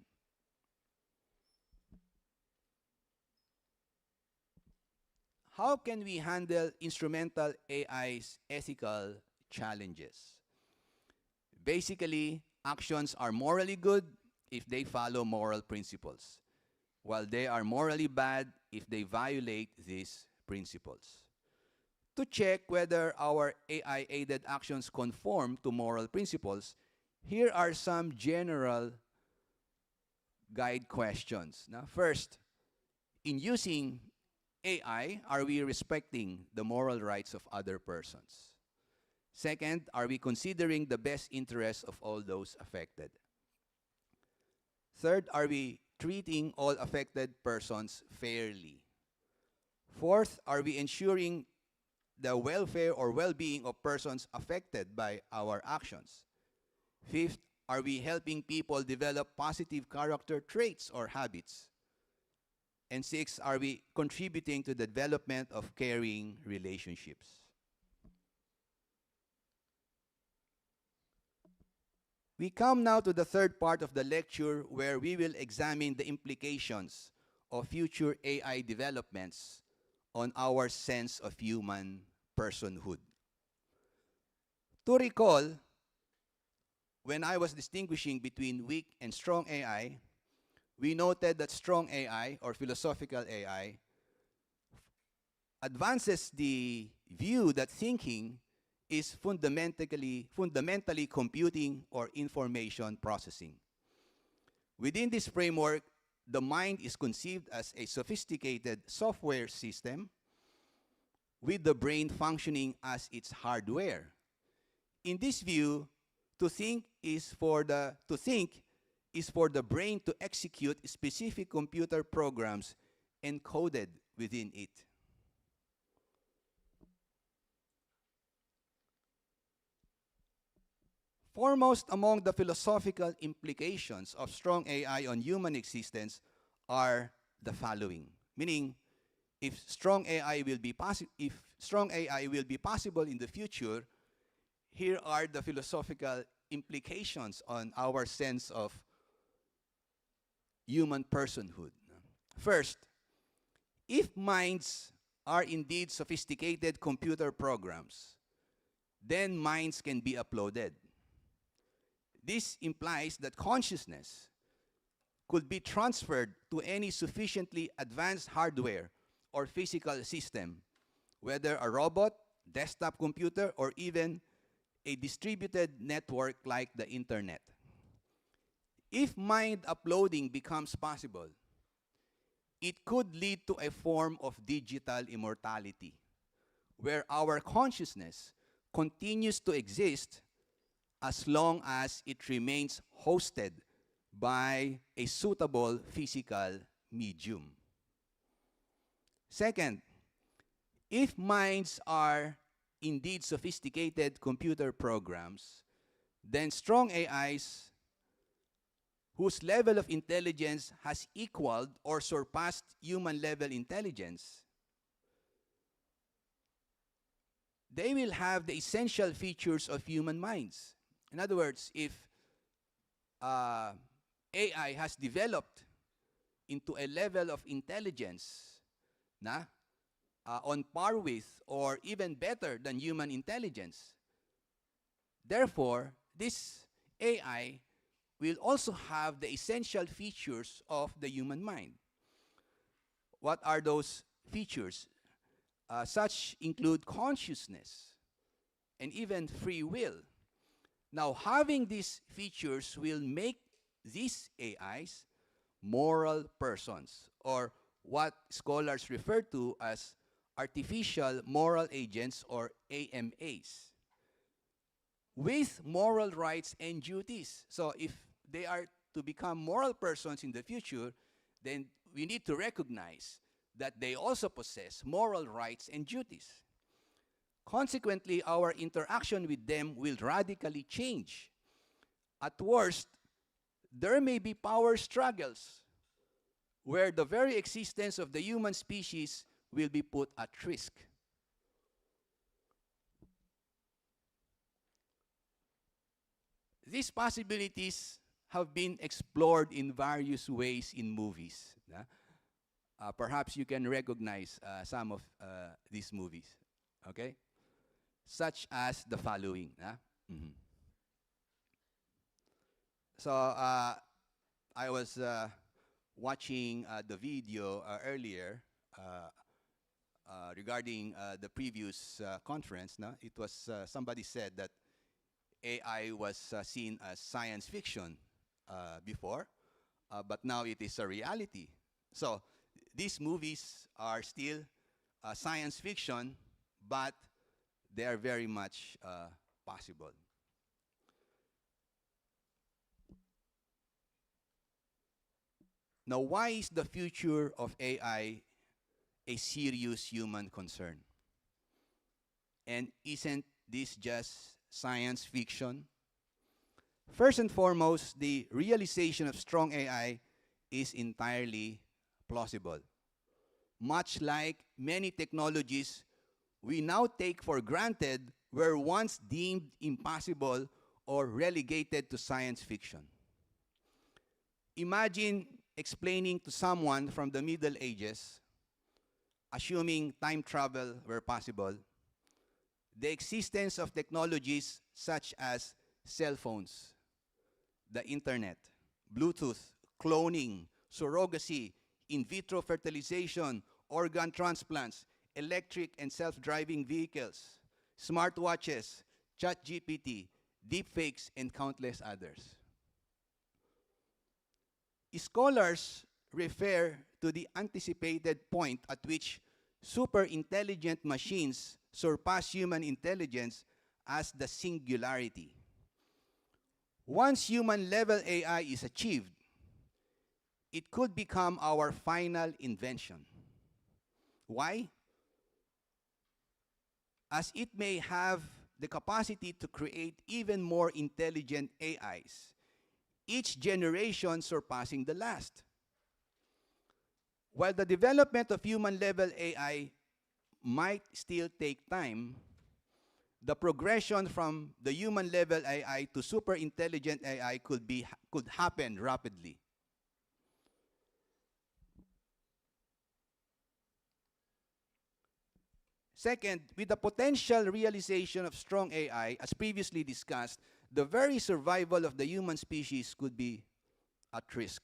How can we handle instrumental AI's ethical challenges? Basically, actions are morally good if they follow moral principles, while they are morally bad if they violate these principles. To check whether our AI-aided actions conform to moral principles, here are some general guide questions. Now, first, in using AI, are we respecting the moral rights of other persons? Second, are we considering the best interests of all those affected? Third, are we treating all affected persons fairly? Fourth, are we ensuring the welfare or well-being of persons affected by our actions? Fifth, are we helping people develop positive character traits or habits? And sixth, are we contributing to the development of caring relationships? We come now to the third part of the lecture, where we will examine the implications of future AI developments on our sense of human personhood. To recall, when I was distinguishing between weak and strong AI, we noted that strong AI, or philosophical AI, advances the view that thinking is fundamentally computing or information processing. Within this framework, the mind is conceived as a sophisticated software system with the brain functioning as its hardware. In this view, to think is for the brain to execute specific computer programs encoded within it. Foremost among the philosophical implications of strong AI on human existence are the following. Meaning, if strong AI will be possible in the future, here are the philosophical implications on our sense of human personhood. First, if minds are indeed sophisticated computer programs, then minds can be uploaded. This implies that consciousness could be transferred to any sufficiently advanced hardware or physical system, whether a robot, desktop computer, or even a distributed network like the internet. If mind uploading becomes possible, it could lead to a form of digital immortality, where our consciousness continues to exist as long as it remains hosted by a suitable physical medium. Second, if minds are indeed sophisticated computer programs, then strong AIs whose level of intelligence has equaled or surpassed human level intelligence, they will have the essential features of human minds. In other words, if AI has developed into a level of intelligence on par with or even better than human intelligence, therefore, this AI will also have the essential features of the human mind. What are those features? Such include consciousness and even free will. Now, having these features will make these AIs moral persons, or what scholars refer to as artificial moral agents, or AMAs, with moral rights and duties. So if they are to become moral persons in the future, then we need to recognize that they also possess moral rights and duties. Consequently, our interaction with them will radically change. At worst, there may be power struggles where the very existence of the human species will be put at risk. These possibilities have been explored in various ways in movies. Perhaps you can recognize some of these movies, okay? Such as the following. So I was watching the video earlier regarding the previous conference. It was somebody said that AI was seen as science fiction before, but now it is a reality. So these movies are still science fiction, but they are very much possible. Now, why is the future of AI a serious human concern? And isn't this just science fiction? First and foremost, the realization of strong AI is entirely plausible. Much like many technologies we now take for granted were once deemed impossible or relegated to science fiction. Imagine explaining to someone from the Middle Ages, assuming time travel were possible, the existence of technologies such as cell phones, the internet, Bluetooth, cloning, surrogacy, in vitro fertilization, organ transplants, electric and self-driving vehicles, smartwatches, ChatGPT, deepfakes, and countless others. Scholars refer to the anticipated point at which super intelligent machines surpass human intelligence as the singularity. Once human-level AI is achieved, it could become our final invention. Why? As it may have the capacity to create even more intelligent AIs, each generation surpassing the last. While the development of human-level AI might still take time, the progression from the human-level AI to super-intelligent AI could happen rapidly. Second, with the potential realization of strong AI, as previously discussed, the very survival of the human species could be at risk.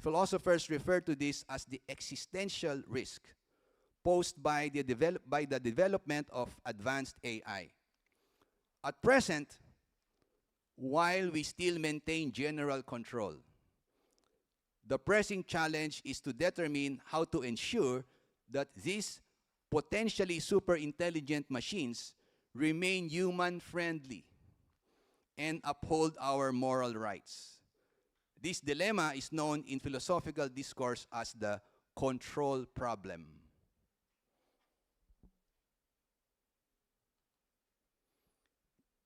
Philosophers refer to this as the existential risk posed by the development of advanced AI. At present, while we still maintain general control, the pressing challenge is to determine how to ensure that these potentially super intelligent machines remain human-friendly and uphold our moral rights. This dilemma is known in philosophical discourse as the control problem.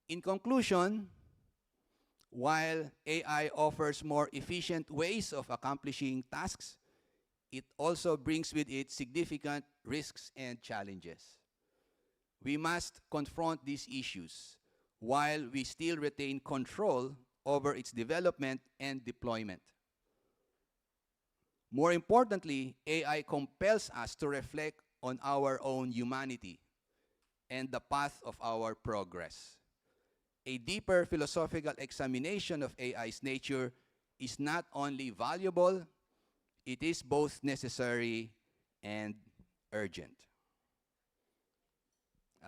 In conclusion, while AI offers more efficient ways of accomplishing tasks, it also brings with it significant risks and challenges. We must confront these issues while we still retain control over its development and deployment. More importantly, AI compels us to reflect on our own humanity and the path of our progress. A deeper philosophical examination of AI's nature is not only valuable, it is both necessary and urgent.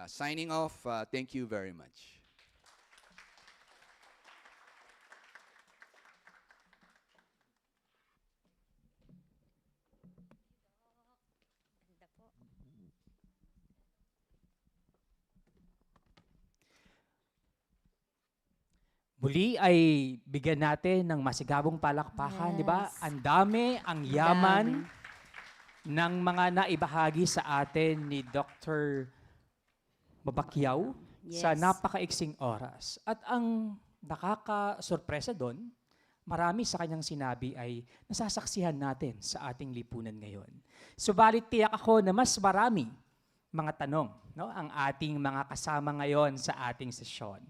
Signing off, thank you very much. Muli ay bigyan natin ng masigabong palakpakan, di ba? Yes. Ang dami, ang yaman ng mga naibahagi sa atin ni Dr. Mabakyaw sa Yes. napakaiksing oras. At ang nakakasurpresa doon, marami sa kanyang sinabi ay nasasaksihan natin sa ating lipunan ngayon. Subalit tiyak ako na mas marami mga tanong, no, ang ating mga kasama ngayon sa ating sesyon.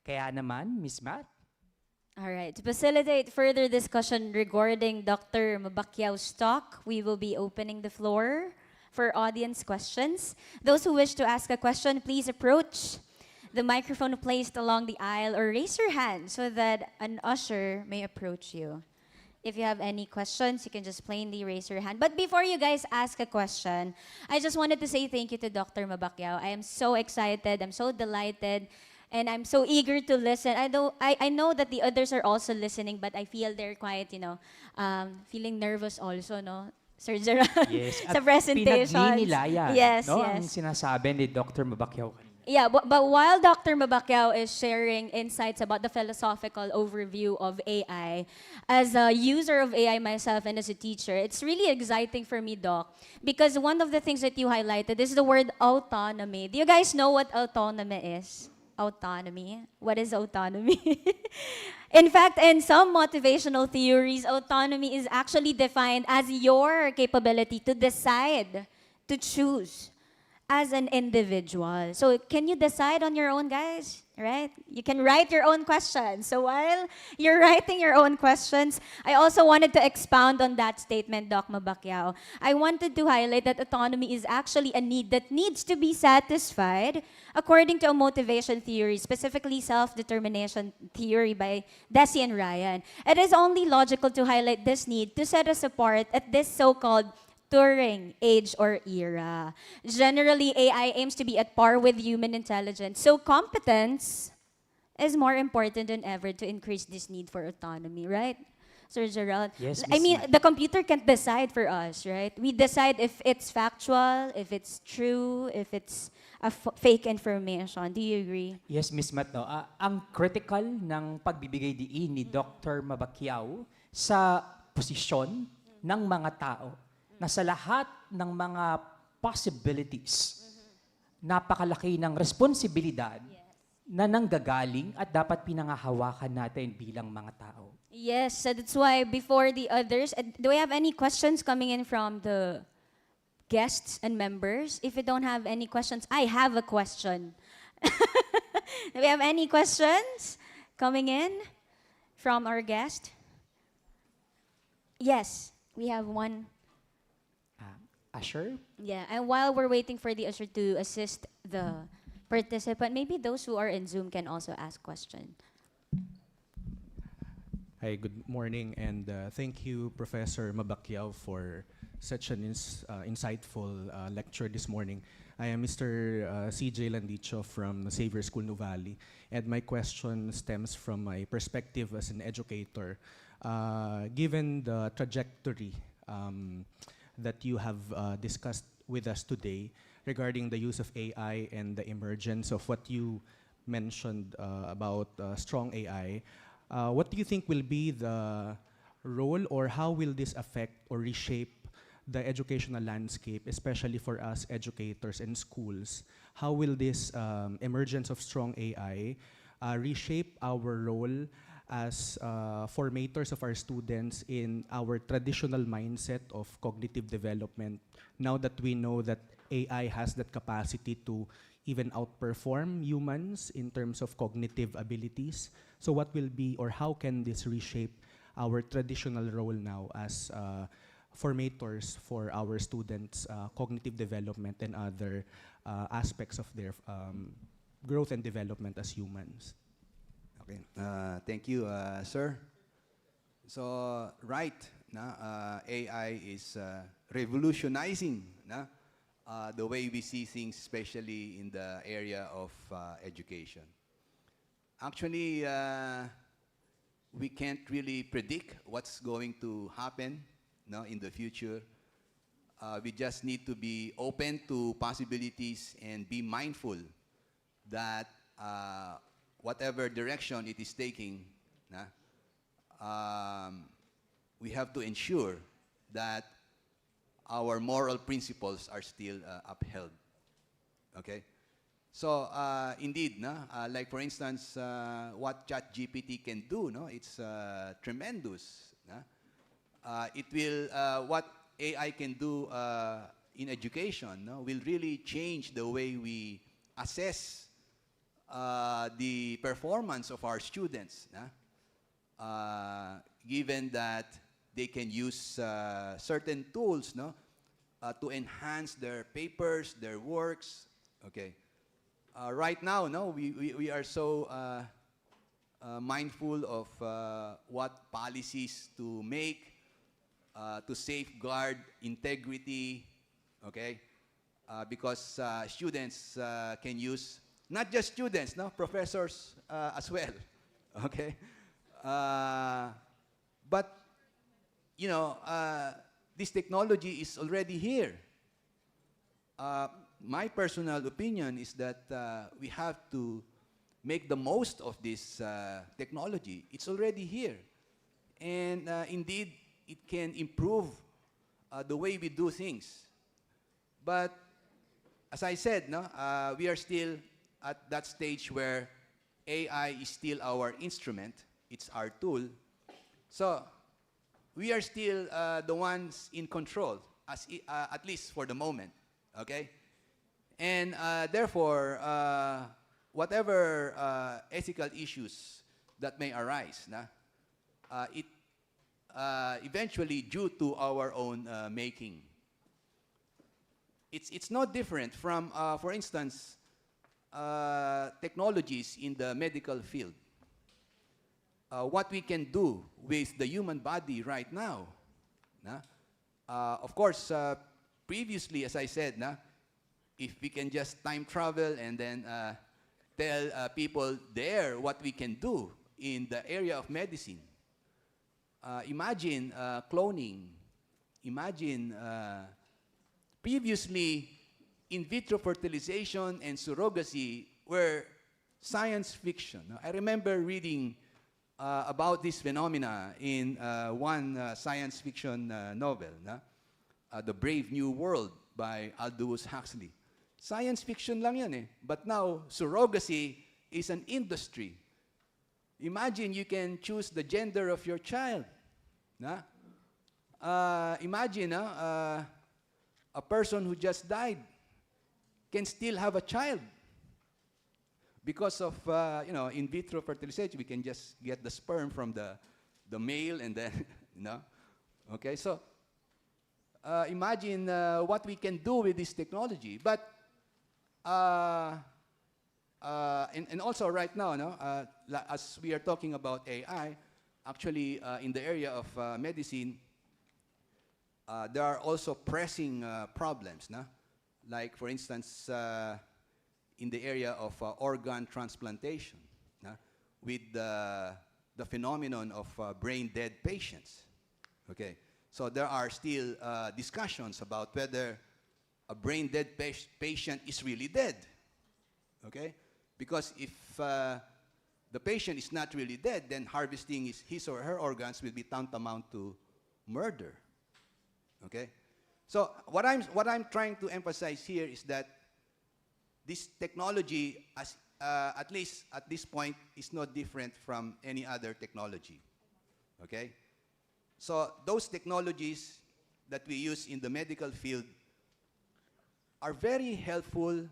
Kaya naman, Ms. Matt. All right. To facilitate further discussion regarding Dr. Mabakyaw's talk, we will be opening the floor for audience questions. Those who wish to ask a question, please approach the microphone placed along the aisle or raise your hand so that an usher may approach you. If you have any questions, you can just plainly raise your hand. But before you guys ask a question, I just wanted to say thank you to Dr. Mabakyaw. I am so excited. I'm so delighted. And I'm so eager to listen. I know that the others are also listening, but I feel they're quite, feeling nervous also, no? Sir Gerald, Yes, sa presentation. Pinagninilaya, Yes, no, yes. ang sinasabi ni Dr. Mabakyaw kanina. Yeah, but while Dr. Mabakyaw is sharing insights about the philosophical overview of AI, as a user of AI myself and as a teacher, it's really exciting for me, Doc, because one of the things that you highlighted is the word autonomy. Do you guys know what autonomy is? Autonomy. What is autonomy? In fact, in some motivational theories, autonomy is actually defined as your capability to decide, to choose as an individual. So can you decide on your own, guys? Right? You can write your own questions. So while you're writing your own questions, I also wanted to expound on that statement, Doc Mabakyaw. I wanted to highlight that autonomy is actually a need that needs to be satisfied according to a motivation theory, specifically self-determination theory by Deci and Ryan. It is only logical to highlight this need to set us apart at this so-called Turing age or era. Generally, AI aims to be at par with human intelligence. So competence is more important than ever to increase this need for autonomy, right? Sir Gerald? Yes, I Miss mean, Matt. the computer can't decide for us, right? We decide if it's factual, if it's true, if it's a fake information. Do you agree? Yes, Ms. Matt, no? Ang critical ng pagbibigay diin ni Dr. Mabakyaw sa posisyon ng mga tao na sa lahat ng mga possibilities, napakalaki ng responsibilidad na nanggagaling at dapat pinangahawakan natin bilang mga tao. Yes, so that's why before the others, do we have any questions coming in from the guests and members? If you don't have any questions, I have a question. Do we have any questions coming in from our guest? Yes, we have one. Usher? Yeah, and while we're waiting for the usher to assist the participant, maybe those who are in Zoom can also ask questions. Hi, good morning, and thank you, Professor Mabacquiao, for such an insightful lecture this morning. I am Mr. CJ Landicho from Xavier School, New Valley, and my question stems from my perspective as an educator. Given the trajectory that you have discussed with us today regarding the use of AI and the emergence of what you mentioned about strong AI, what do you think will be the role, or how will this affect or reshape the educational landscape, especially for us educators and schools? How will this emergence of strong AI reshape our role as formators of our students in our traditional mindset of cognitive development, now that we know that AI has that capacity to even outperform humans in terms of cognitive abilities? So what will be, or how can this reshape our traditional role now as formators for our students' cognitive development and other aspects of their growth and development as humans? Okay, thank you, sir. So, right, AI is revolutionizing the way we see things, especially in the area of education. Actually, we can't really predict what's going to happen in the future. We just need to be open to possibilities and be mindful that whatever direction it is taking, we have to ensure that our moral principles are still upheld. Okay? So, indeed, like for instance, what ChatGPT can do, it's tremendous. It will, what AI can do in education will really change the way we assess the performance of our students, given that they can use certain tools to enhance their papers, their works. Okay. Right now, we are so mindful of what policies to make to safeguard integrity, okay? Because students can use, not just students, professors as well, okay? But, you know, this technology is already here. My personal opinion is that we have to make the most of this technology. It's already here. And indeed, it can improve the way we do things. But as I said, we are still at that stage where AI is still our instrument. It's our tool. So we are still the ones in control, at least for the moment, okay? And therefore, whatever ethical issues that may arise, it eventually due to our own making. It's not different from, for instance, technologies in the medical field. What we can do with the human body right now. Of course, previously, as I said, if we can just time travel and then tell people there what we can do in the area of medicine. Imagine cloning. Imagine previously in vitro fertilization and surrogacy were science fiction. I remember reading about this phenomena in one science fiction novel, The Brave New World by Aldous Huxley. Science fiction lang yan eh. But now, surrogacy is an industry. Imagine you can choose the gender of your child. Na? Imagine a person who just died can still have a child. Because of in vitro fertilization, we can just get the sperm from the male and then, Okay, so imagine what we can do with this technology. But, and also right now, as we are talking about AI, actually in the area of medicine, there are also pressing problems. Like, for instance, in the area of organ transplantation, with the phenomenon of brain-dead patients. Okay, so there are still discussions about whether a brain-dead patient is really dead. Okay, because if the patient is not really dead, then harvesting his or her organs will be tantamount to murder. Okay, so what I'm trying to emphasize here is that this technology, at least at this point, is not different from any other technology. Okay? So those technologies that we use in the medical field are very helpful.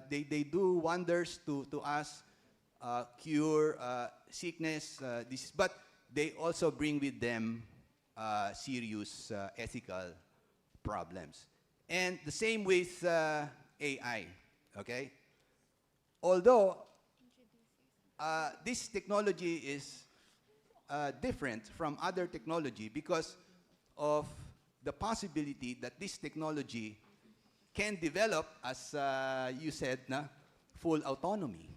They do wonders to us, cure sickness, but they also bring with them serious ethical problems. And the same with AI. Okay? Although this technology is different from other technology because of the possibility that this technology can develop, as you said, full autonomy.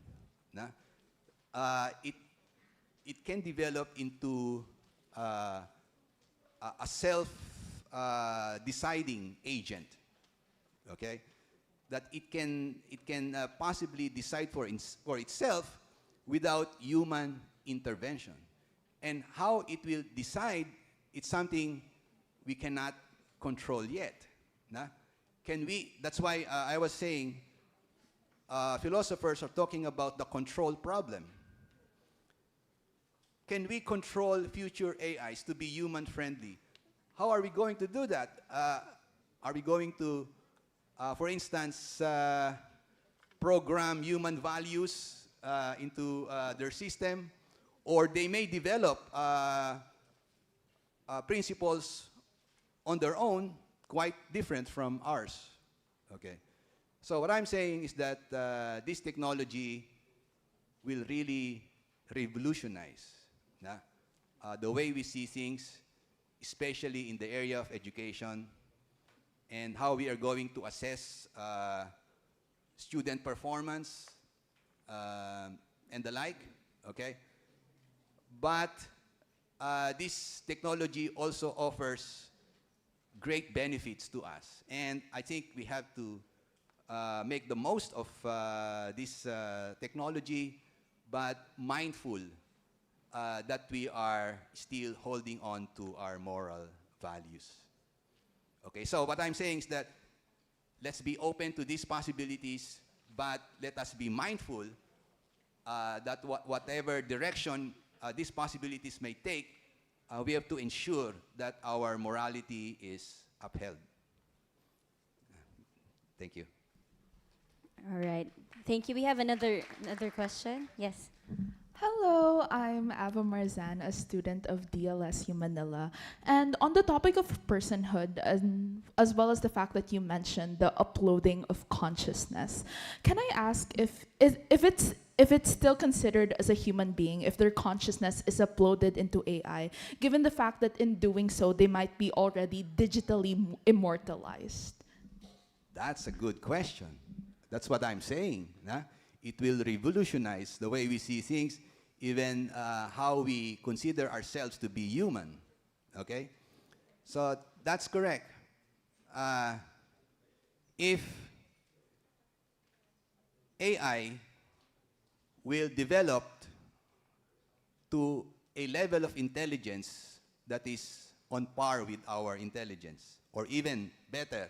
It can develop into a self-deciding agent. Okay? That it can possibly decide for itself without human intervention. And how it will decide, it's something we cannot control yet. That's why I was saying, philosophers are talking about the control problem. Can we control future AIs to be human-friendly? How are we going to do that? Are we going to for instance, program human values into their system, or they may develop principles on their own quite different from ours. Okay, so what I'm saying is that this technology will really revolutionize the way we see things, especially in the area of education, and how we are going to assess student performance and the like, okay? But this technology also offers great benefits to us. And I think we have to make the most of this technology, but mindful that we are still holding on to our moral values. Okay, so what I'm saying is that let's be open to these possibilities, but let us be mindful that whatever direction these possibilities may take, we have to ensure that our morality is upheld. Thank you. All right. Thank you. We have another question. Yes. Hello, I'm Ava Marzan, a student of DLSU Manila. And on the topic of personhood, as well as the fact that you mentioned the uploading of consciousness, can I ask if it's still considered as a human being if their consciousness is uploaded into AI, given the fact that in doing so they might be already digitally immortalized? That's a good question. That's what I'm saying. It will revolutionize the way we see things, even how we consider ourselves to be human. Okay? So that's correct. If AI will develop to a level of intelligence that is on par with our intelligence, or even better,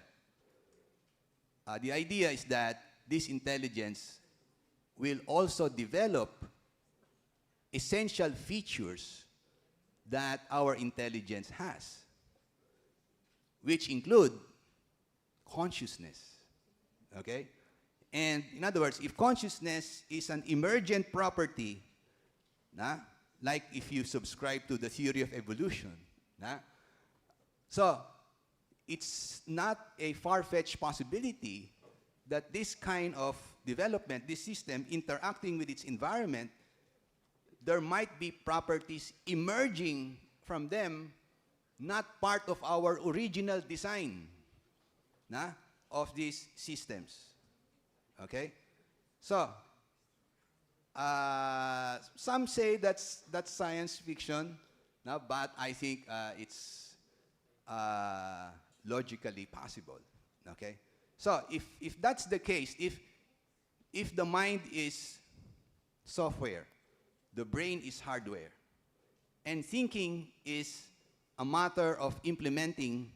the idea is that this intelligence will also develop essential features that our intelligence has, which include consciousness. Okay? And in other words, if consciousness is an emergent property, like if you subscribe to the theory of evolution, so it's not a far-fetched possibility that this kind of development, this system interacting with its environment, there might be properties emerging from them, not part of our original design of these systems. Okay? So, some say that's science fiction, but I think it's logically possible. Okay? So, if that's the case, if the mind is software, the brain is hardware, and thinking is a matter of implementing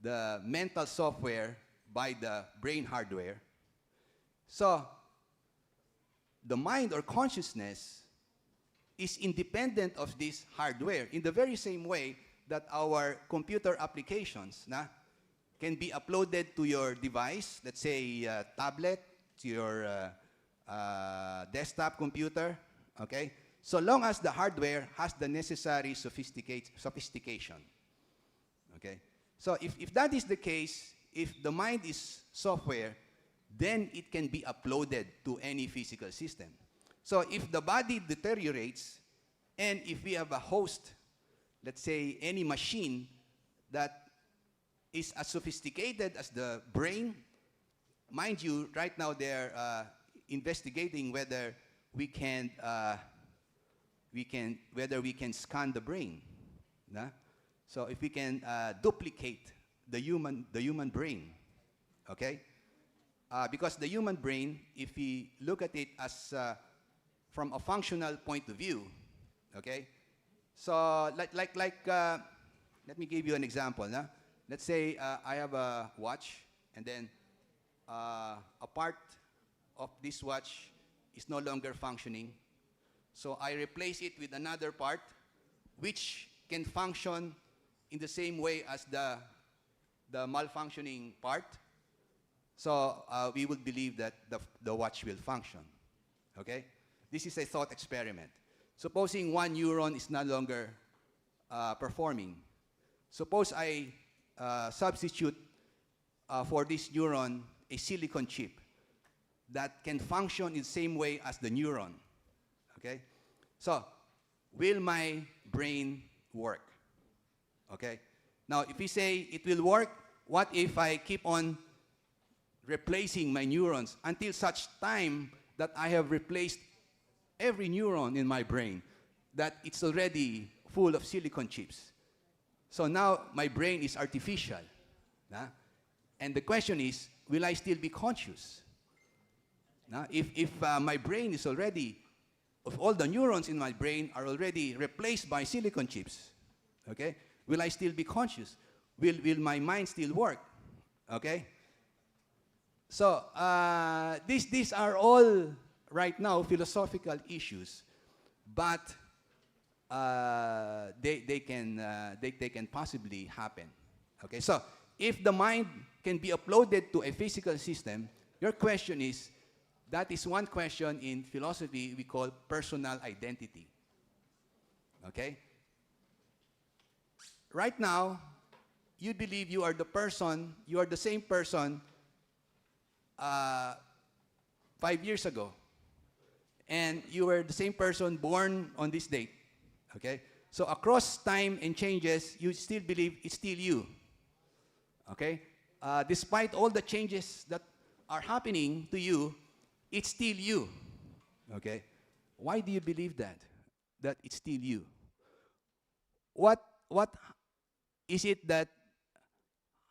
the mental software by the brain hardware, so the mind or consciousness is independent of this hardware in the very same way that our computer applications can be uploaded to your device, let's say tablet, to your desktop computer, okay? So long as the hardware has the necessary sophistication, okay? So if that is the case, if the mind is software, then it can be uploaded to any physical system. So if the body deteriorates, and if we have a host, let's say any machine that is as sophisticated as the brain, mind you, right now they're investigating whether we can scan the brain. So if we can duplicate the human brain, okay? Because the human brain, if we look at it as from a functional point of view, okay? So let me give you an example. Let's say I have a watch, and then a part of this watch is no longer functioning. So I replace it with another part which can function in the same way as the malfunctioning part. So we would believe that the watch will function. Okay? This is a thought experiment. Supposing one neuron is no longer performing. Suppose I substitute for this neuron a silicon chip that can function in the same way as the neuron. Okay? So, will my brain work? Okay? Now, if we say it will work, what if I keep on replacing my neurons until such time that I have replaced every neuron in my brain, that it's already full of silicon chips? So now my brain is artificial. And the question is, will I still be conscious? If my brain is already, if all the neurons in my brain are already replaced by silicon chips, okay, will I still be conscious? Will my mind still work? Okay? So these are all right now philosophical issues, but they can possibly happen. Okay, so if the mind can be uploaded to a physical system, your question is, that is one question in philosophy we call personal identity. Okay? Right now, you believe you are the person, you are the same person 5 years ago. And you were the same person born on this date. Okay? So across time and changes, you still believe it's still you. Okay? Despite all the changes that are happening to you, it's still you. Okay? Why do you believe that? That it's still you? What is it that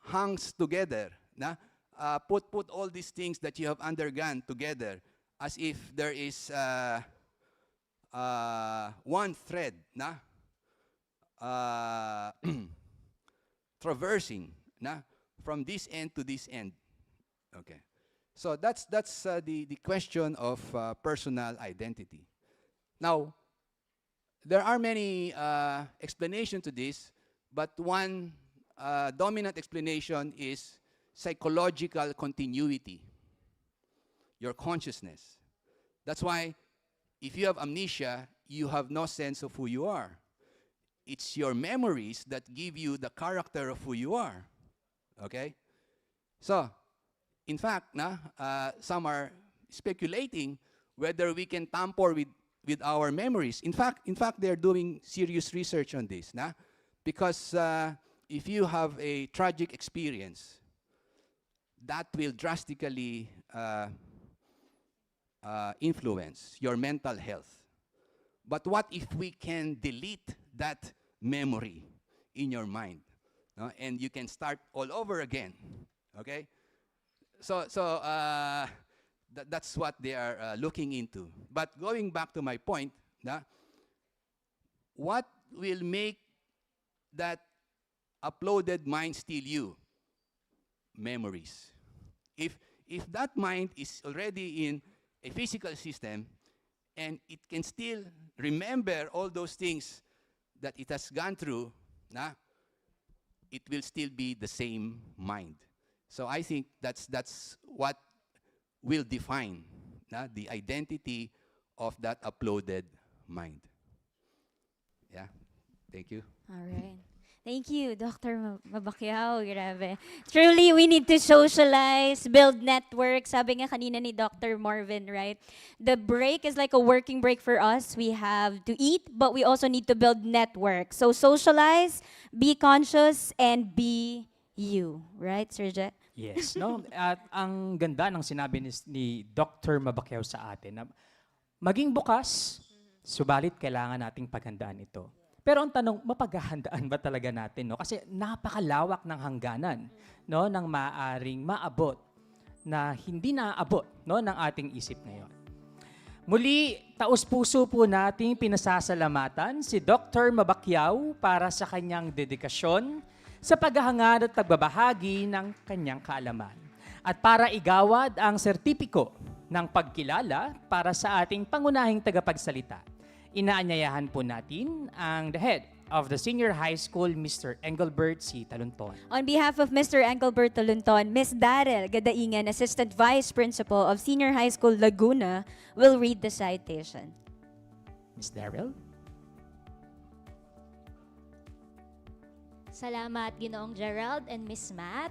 hangs together? Put all these things that you have undergone together as if there is one thread traversing from this end to this end. Okay. So that's the question of personal identity. Now, there are many explanations to this, but one dominant explanation is psychological continuity, your consciousness. That's why if you have amnesia, you have no sense of who you are. It's your memories that give you the character of who you are. Okay? So, in fact, some are speculating whether we can tamper with our memories. In fact, they're doing serious research on this, because if you have a tragic experience, that will drastically influence your mental health. But what if we can delete that memory in your mind, and you can start all over again? Okay, so that's what they are looking into. But going back to my point, what will make that uploaded mind steal you? Memories. If that mind is already in a physical system and it can still remember all those things that it has gone through, it will still be the same mind. So I think that's what will define the identity of that uploaded mind. Yeah, thank you. All right. Thank you, Dr. Mabakyaw. Grabe. Truly, we need to socialize, build networks. Sabi nga kanina ni Dr. Marvin, right? The break is like a working break for us. We have to eat, but we also need to build networks. So socialize, be conscious, and be you. Right, Sir Jet? Yes, no? At ang ganda ng sinabi ni Dr. Mabakyaw sa atin na maging bukas, subalit kailangan nating paghandaan ito. Pero ang tanong, mapaghahandaan ba talaga natin? No? Kasi napakalawak ng hangganan, no, ng maaaring maabot na hindi naaabot, no, ng ating isip ngayon. Muli, taus-puso po nating pinasasalamatan si Dr. Mabakyaw para sa kanyang dedikasyon sa paghahangad at pagbabahagi ng kanyang kaalaman. At para igawad ang sertipiko ng pagkilala para sa ating pangunahing tagapagsalita, inaanyayahan po natin ang the head of the Senior High School, Mr. Engelbert C. Talunton. On behalf of Mr. Engelbert Talunton, Ms. Daryl Gadaingan, Assistant Vice Principal of Senior High School Laguna, will read the citation. Ms. Daryl? Salamat, Ginoong Gerald and Ms. Matt.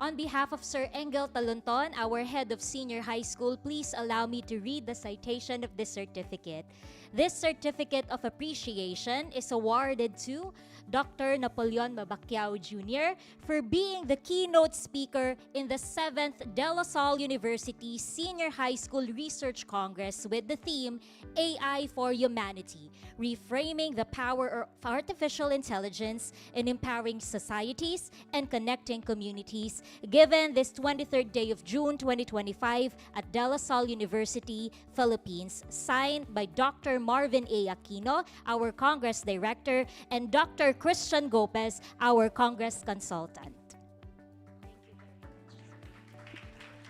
On behalf of Sir Engel Talunton, our head of Senior High School, please allow me to read the citation of this certificate. This certificate of appreciation is awarded to Dr. Napoleon Mabakyaw Jr. for being the keynote speaker in the 7th Salle University Senior High School Research Congress with the theme AI for Humanity, Reframing the Power of Artificial Intelligence in Empowering Societies and Connecting Communities, given this 23rd day of June 2025 at De La Salle University, Philippines, signed by Dr. Marvin A. Aquino, our Congress Director, and Dr. Christian Gopez, our Congress Consultant.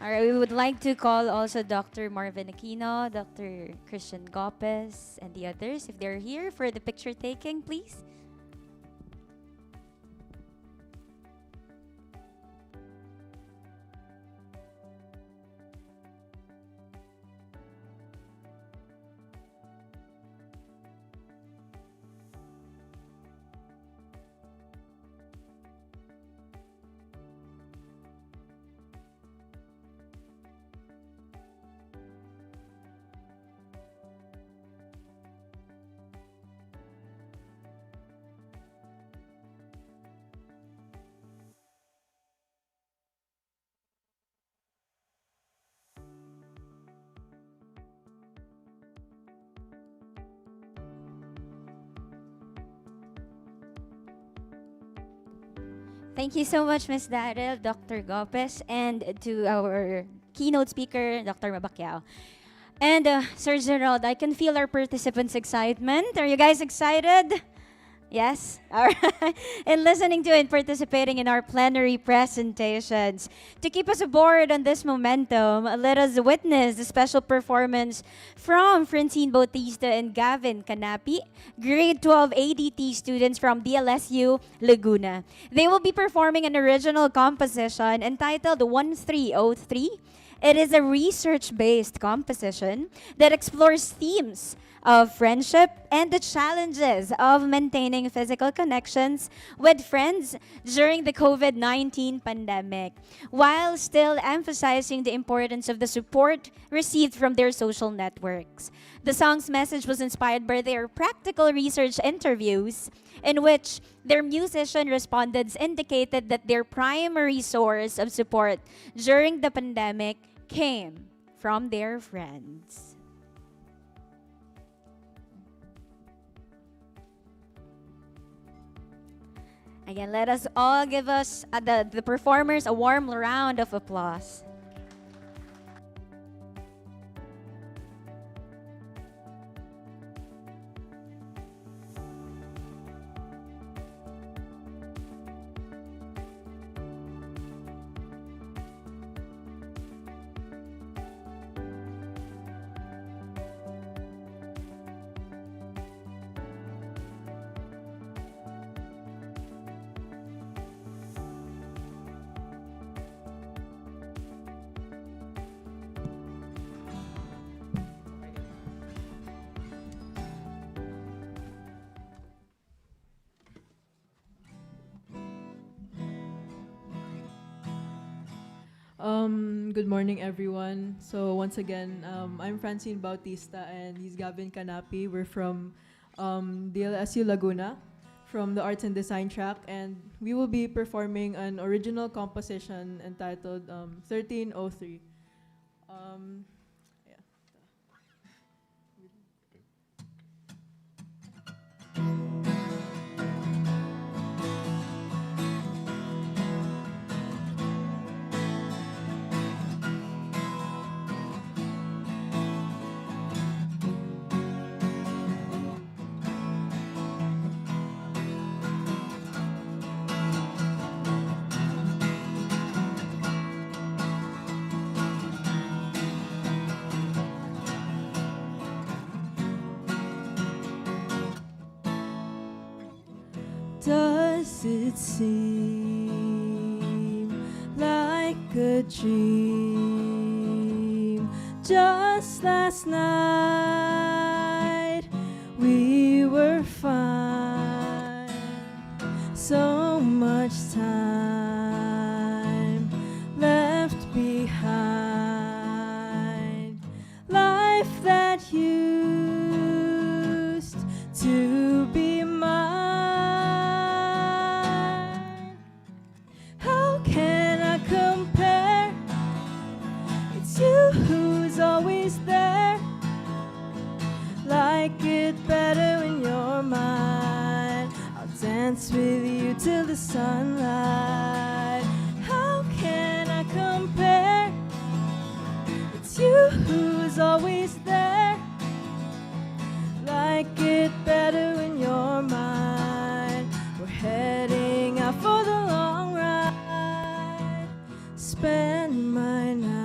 All right, we would like to call also Dr. Marvin Aquino, Dr. Christian Gopez, and the others, if they're here for the picture taking, please. Thank you so much, Ms. Daryl, Dr. Gopez, and to our keynote speaker, Dr. Mabakyaw. And Sir Gerald, I can feel our participants' excitement. Are you guys excited? Yes? All right. And listening to and participating in our plenary presentations. To keep us aboard on this momentum, let us witness the special performance from Francine Bautista and Gavin Canapi, grade 12 ADT students from DLSU Laguna. They will be performing an original composition entitled 1303. It is a research-based composition that explores themes of friendship and the challenges of maintaining physical connections with friends during the COVID-19 pandemic, while still emphasizing the importance of the support received from their social networks. The song's message was inspired by their practical research interviews, in which their musician respondents indicated that their primary source of support during the pandemic came from their friends. Again, let us all give us, the performers, a warm round of applause. Good morning, everyone. So once again, I'm Francine Bautista and he's Gavin Canapi. We're from DLSU Laguna, from the Arts and Design track, and we will be performing an original composition entitled 1303. Yeah. Does it seem like a dream? Just last night we were fine. So much time left behind. Life that used to be mine. Who's always there? Like it better in your mind. I'll dance with you till the sunlight. How can I compare? It's you who's always there. Like it better in your mind. We're heading out for the long ride. Spend my night.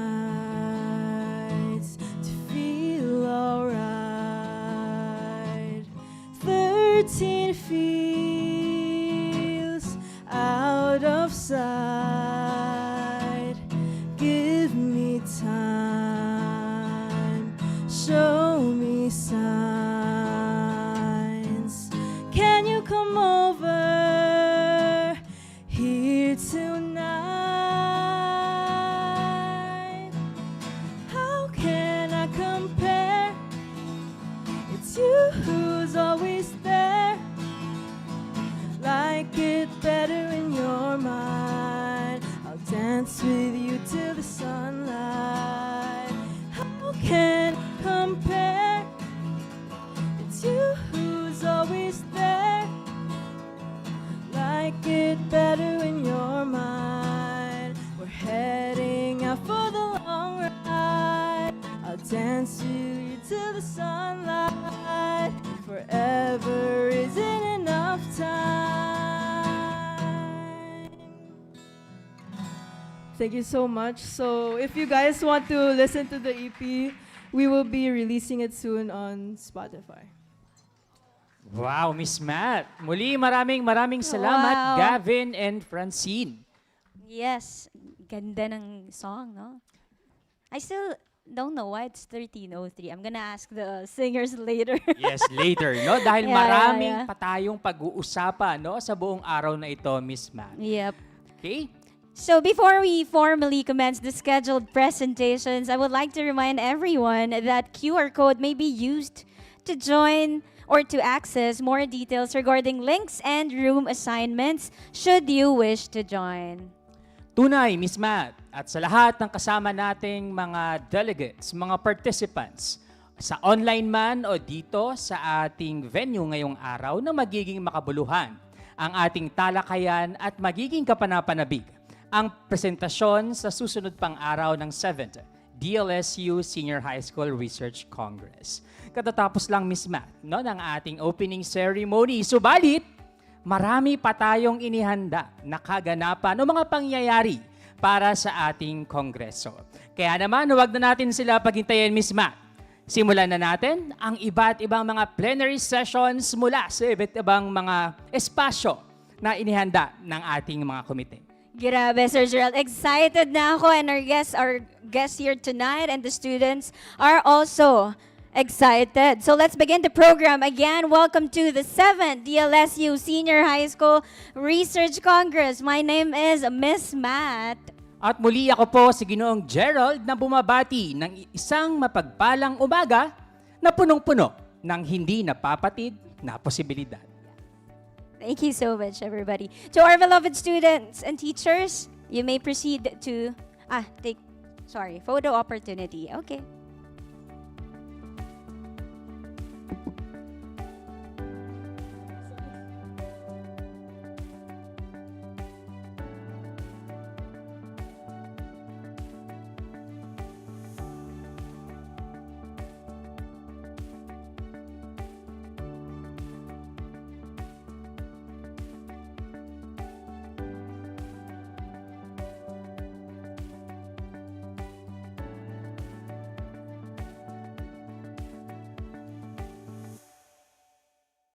13 feels out of sight. Give me time, show me signs. Can you come over here tonight? How can I compare? It's you who's always there. Like it better in your mind. Thank you so much. So if you guys want to listen to the EP, we will be releasing it soon on Spotify. Wow, Miss Matt. Muli, maraming salamat, Wow. Gavin and Francine. Yes, ganda ng song, no? I still don't know why it's 13:03. I'm gonna ask the singers later. Yes, later, no? Dahil Yeah, maraming yeah. pa tayong pag-uusapan, no? Sa buong araw na ito, Miss Matt. Yep. Okay? So before we formally commence the scheduled presentations, I would like to remind everyone that QR code may be used to join or to access more details regarding links and room assignments should you wish to join. Tunay, Miss Matt, at sa lahat ng kasama nating mga delegates, mga participants, sa online man o dito sa ating venue ngayong araw na magiging makabuluhan ang ating talakayan at magiging kapanapanabik ang presentasyon sa susunod pang araw ng 7th DLSU Senior High School Research Congress. Katatapos lang, Miss Matt, no, ng ating opening ceremony. Subalit, marami pa tayong inihanda na kaganapan o mga pangyayari para sa ating kongreso. Kaya naman, huwag na natin sila paghintayin, Miss Matt. Simulan na natin ang iba't ibang mga plenary sessions mula sa iba't ibang mga espasyo na inihanda ng ating mga komite. Grabe, Sir Gerald. Excited na ako and our guests here tonight and the students are also excited. So let's begin the program. Again, welcome to the 7th DLSU Senior High School Research Congress. My name is Miss Matt. At muli ako po si Ginoong Gerald na bumabati ng isang mapagpalang umaga na punong-puno ng hindi napapatid na posibilidad. Thank you so much, everybody. To our beloved students and teachers, you may proceed to take photo opportunity. Okay.